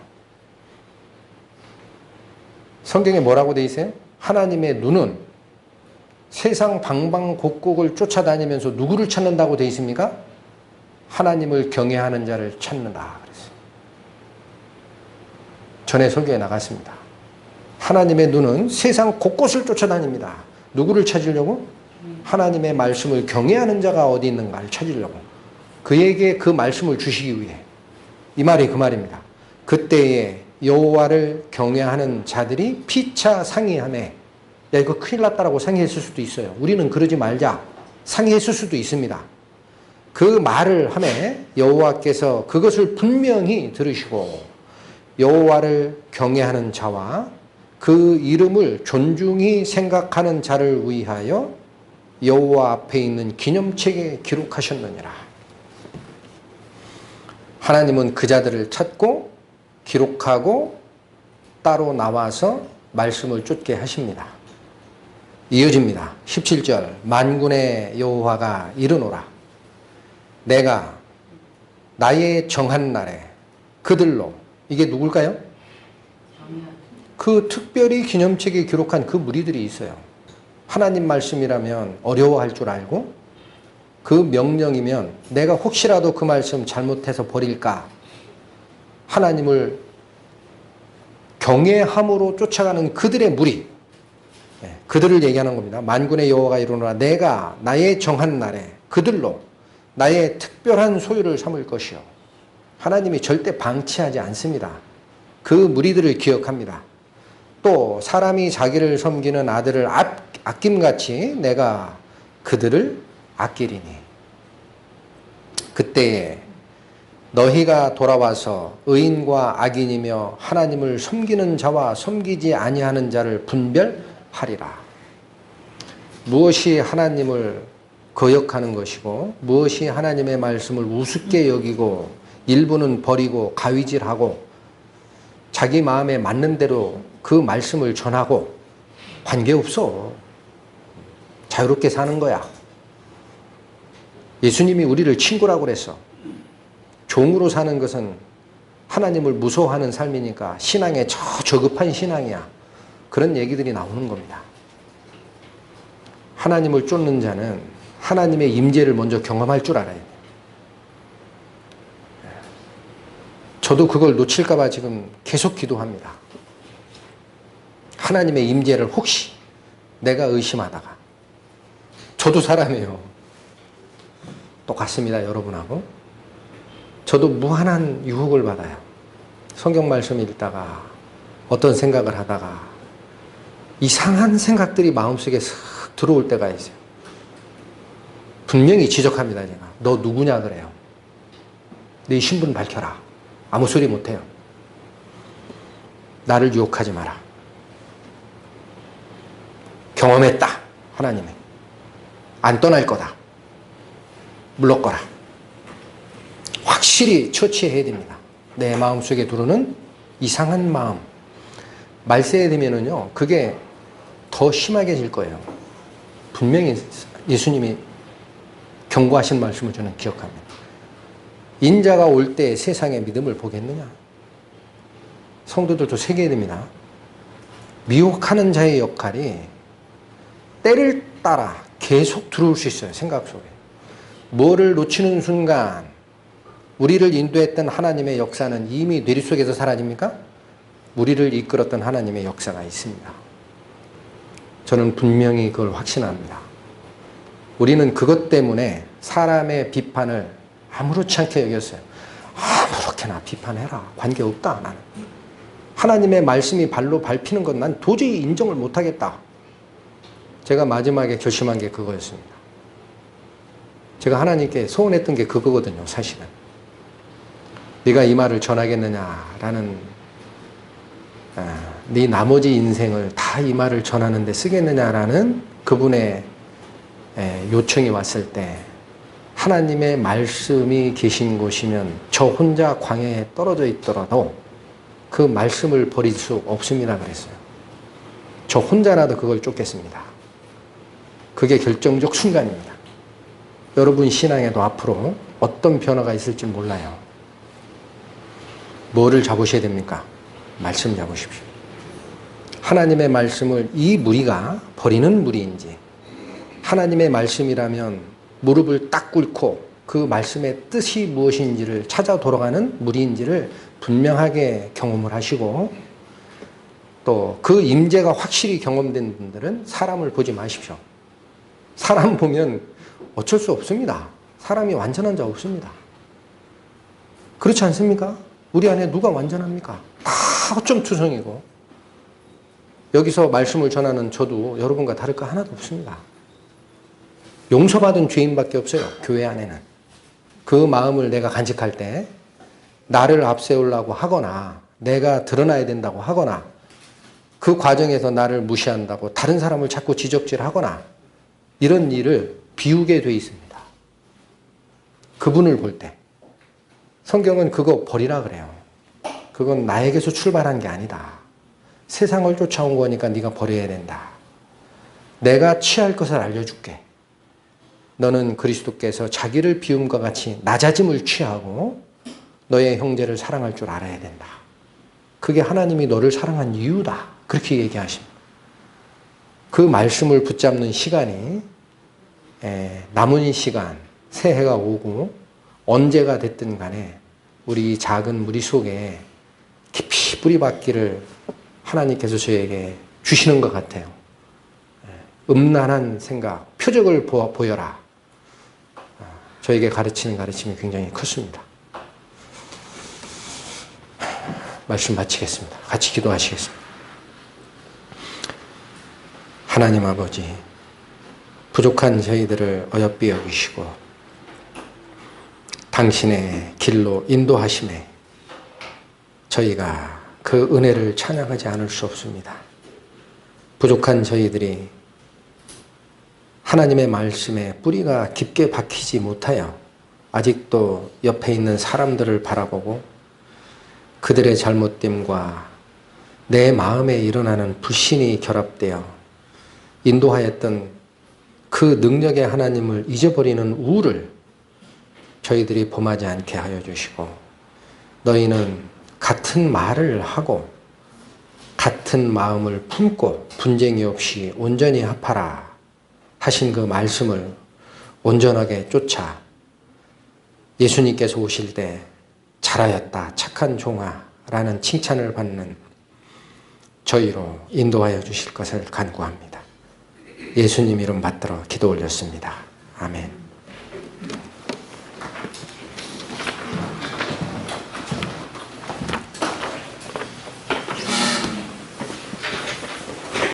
성경에 뭐라고 되어 있어요? 하나님의 눈은 세상 방방곡곡을 쫓아다니면서 누구를 찾는다고 되어 있습니까? 하나님을 경외하는 자를 찾는다 그랬어요. 전에 설교에 나갔습니다. 하나님의 눈은 세상 곳곳을 쫓아다닙니다. 누구를 찾으려고? 하나님의 말씀을 경외하는 자가 어디 있는가를 찾으려고. 그에게 그 말씀을 주시기 위해. 이 말이 그 말입니다. 그때에 여호와를 경외하는 자들이 피차 상의하매, 야 이거 큰일 났다라고 상의했을 수도 있어요. 우리는 그러지 말자 상의했을 수도 있습니다. 그 말을 하매 여호와께서 그것을 분명히 들으시고 여호와를 경외하는 자와 그 이름을 존중히 생각하는 자를 위하여 여호와 앞에 있는 기념책에 기록하셨느니라. 하나님은 그 자들을 찾고 기록하고 따로 나와서 말씀을 쫓게 하십니다. 이어집니다. 17절 만군의 여호와가 이르노라. 내가 나의 정한 날에 그들로, 이게 누굴까요? 그 특별히 기념책에 기록한 그 무리들이 있어요. 하나님 말씀이라면 어려워할 줄 알고 그 명령이면 내가 혹시라도 그 말씀 잘못해서 버릴까, 하나님을 경외함으로 쫓아가는 그들의 무리, 그들을 얘기하는 겁니다. 만군의 여호와가 이르노라. 내가 나의 정한 날에 그들로 나의 특별한 소유를 삼을 것이요. 하나님이 절대 방치하지 않습니다. 그 무리들을 기억합니다. 또 사람이 자기를 섬기는 아들을 아낌같이 내가 그들을 아끼리니 그때에 너희가 돌아와서 의인과 악인이며 하나님을 섬기는 자와 섬기지 아니하는 자를 분별하리라. 무엇이 하나님을 거역하는 것이고 무엇이 하나님의 말씀을 우습게 여기고 일부는 버리고 가위질하고 자기 마음에 맞는 대로 그 말씀을 전하고 관계없어. 자유롭게 사는 거야. 예수님이 우리를 친구라고 그랬어. 종으로 사는 것은 하나님을 무서워하는 삶이니까 신앙에 저급한 신앙이야. 그런 얘기들이 나오는 겁니다. 하나님을 쫓는 자는 하나님의 임재를 먼저 경험할 줄 알아야 돼요. 저도 그걸 놓칠까 봐 지금 계속 기도합니다. 하나님의 임재를 혹시 내가 의심하다가, 저도 사람이에요. 똑같습니다, 여러분하고. 저도 무한한 유혹을 받아요. 성경 말씀 읽다가 어떤 생각을 하다가 이상한 생각들이 마음속에 슥 들어올 때가 있어요. 분명히 지적합니다. 제가 너 누구냐 그래요. 네 신분 밝혀라. 아무 소리 못해요. 나를 유혹하지 마라. 경험했다. 하나님이 안 떠날 거다. 물러거라. 확실히 처치해야 됩니다. 내 마음속에 들어오는 이상한 마음. 말세에 되면은요, 그게 더 심하게질 거예요. 분명히 예수님이 경고하신 말씀을 저는 기억합니다. 인자가 올 때 세상의 믿음을 보겠느냐? 성도들도 새겨야 됩니다. 미혹하는 자의 역할이 때를 따라 계속 들어올 수 있어요. 생각 속에. 뭐를 놓치는 순간 우리를 인도했던 하나님의 역사는 이미 뇌리 속에서 사라집니까? 우리를 이끌었던 하나님의 역사가 있습니다. 저는 분명히 그걸 확신합니다. 우리는 그것 때문에 사람의 비판을 아무렇지 않게 여겼어요. 아무렇게나 비판해라. 관계없다. 나는. 하나님의 말씀이 발로 밟히는 건 난 도저히 인정을 못하겠다. 제가 마지막에 결심한 게 그거였습니다. 제가 하나님께 소원했던 게 그거거든요. 사실은. 네가 이 말을 전하겠느냐라는, 네 나머지 인생을 다 이 말을 전하는데 쓰겠느냐라는 그분의 요청이 왔을 때, 하나님의 말씀이 계신 곳이면 저 혼자 광야에 떨어져 있더라도 그 말씀을 버릴 수 없습니다 그랬어요. 저 혼자라도 그걸 쫓겠습니다. 그게 결정적 순간입니다. 여러분 신앙에도 앞으로 어떤 변화가 있을지 몰라요. 뭐를 잡으셔야 됩니까? 말씀 잡으십시오. 하나님의 말씀을 이 무리가 버리는 무리인지, 하나님의 말씀이라면 무릎을 딱 꿇고 그 말씀의 뜻이 무엇인지를 찾아 돌아가는 무리인지를 분명하게 경험을 하시고, 또 그 임재가 확실히 경험된 분들은 사람을 보지 마십시오. 사람 보면 어쩔 수 없습니다. 사람이 완전한 자 없습니다. 그렇지 않습니까? 우리 안에 누가 완전합니까? 다 어쩜 투성이고, 여기서 말씀을 전하는 저도 여러분과 다를 거 하나도 없습니다. 용서받은 죄인밖에 없어요. 교회 안에는. 그 마음을 내가 간직할 때 나를 앞세우려고 하거나 내가 드러나야 된다고 하거나 그 과정에서 나를 무시한다고 다른 사람을 자꾸 지적질하거나 이런 일을 비우게 돼 있습니다. 그분을 볼 때. 성경은 그거 버리라 그래요. 그건 나에게서 출발한 게 아니다. 세상을 쫓아온 거니까 네가 버려야 된다. 내가 취할 것을 알려줄게. 너는 그리스도께서 자기를 비움과 같이 낮아짐을 취하고 너의 형제를 사랑할 줄 알아야 된다. 그게 하나님이 너를 사랑한 이유다. 그렇게 얘기하십니다. 그 말씀을 붙잡는 시간이 남은 시간, 새해가 오고 언제가 됐든 간에 우리 작은 무리 속에 깊이 뿌리박기를 하나님께서 저에게 주시는 것 같아요. 음란한 생각, 표적을 보여라. 저에게 가르치는 가르침이 굉장히 컸습니다. 말씀 마치겠습니다. 같이 기도하시겠습니다. 하나님 아버지, 부족한 저희들을 어여삐 여기시고 당신의 길로 인도하심에 저희가 그 은혜를 찬양하지 않을 수 없습니다. 부족한 저희들이 하나님의 말씀에 뿌리가 깊게 박히지 못하여 아직도 옆에 있는 사람들을 바라보고 그들의 잘못됨과 내 마음에 일어나는 불신이 결합되어 인도하였던 그 능력의 하나님을 잊어버리는 우를 저희들이 범하지 않게 하여 주시고, 너희는 같은 말을 하고 같은 마음을 품고 분쟁이 없이 온전히 합하라 하신 그 말씀을 온전하게 쫓아 예수님께서 오실 때 잘하였다 착한 종아 라는 칭찬을 받는 저희로 인도하여 주실 것을 간구합니다. 예수님 이름 받들어 기도 올렸습니다. 아멘.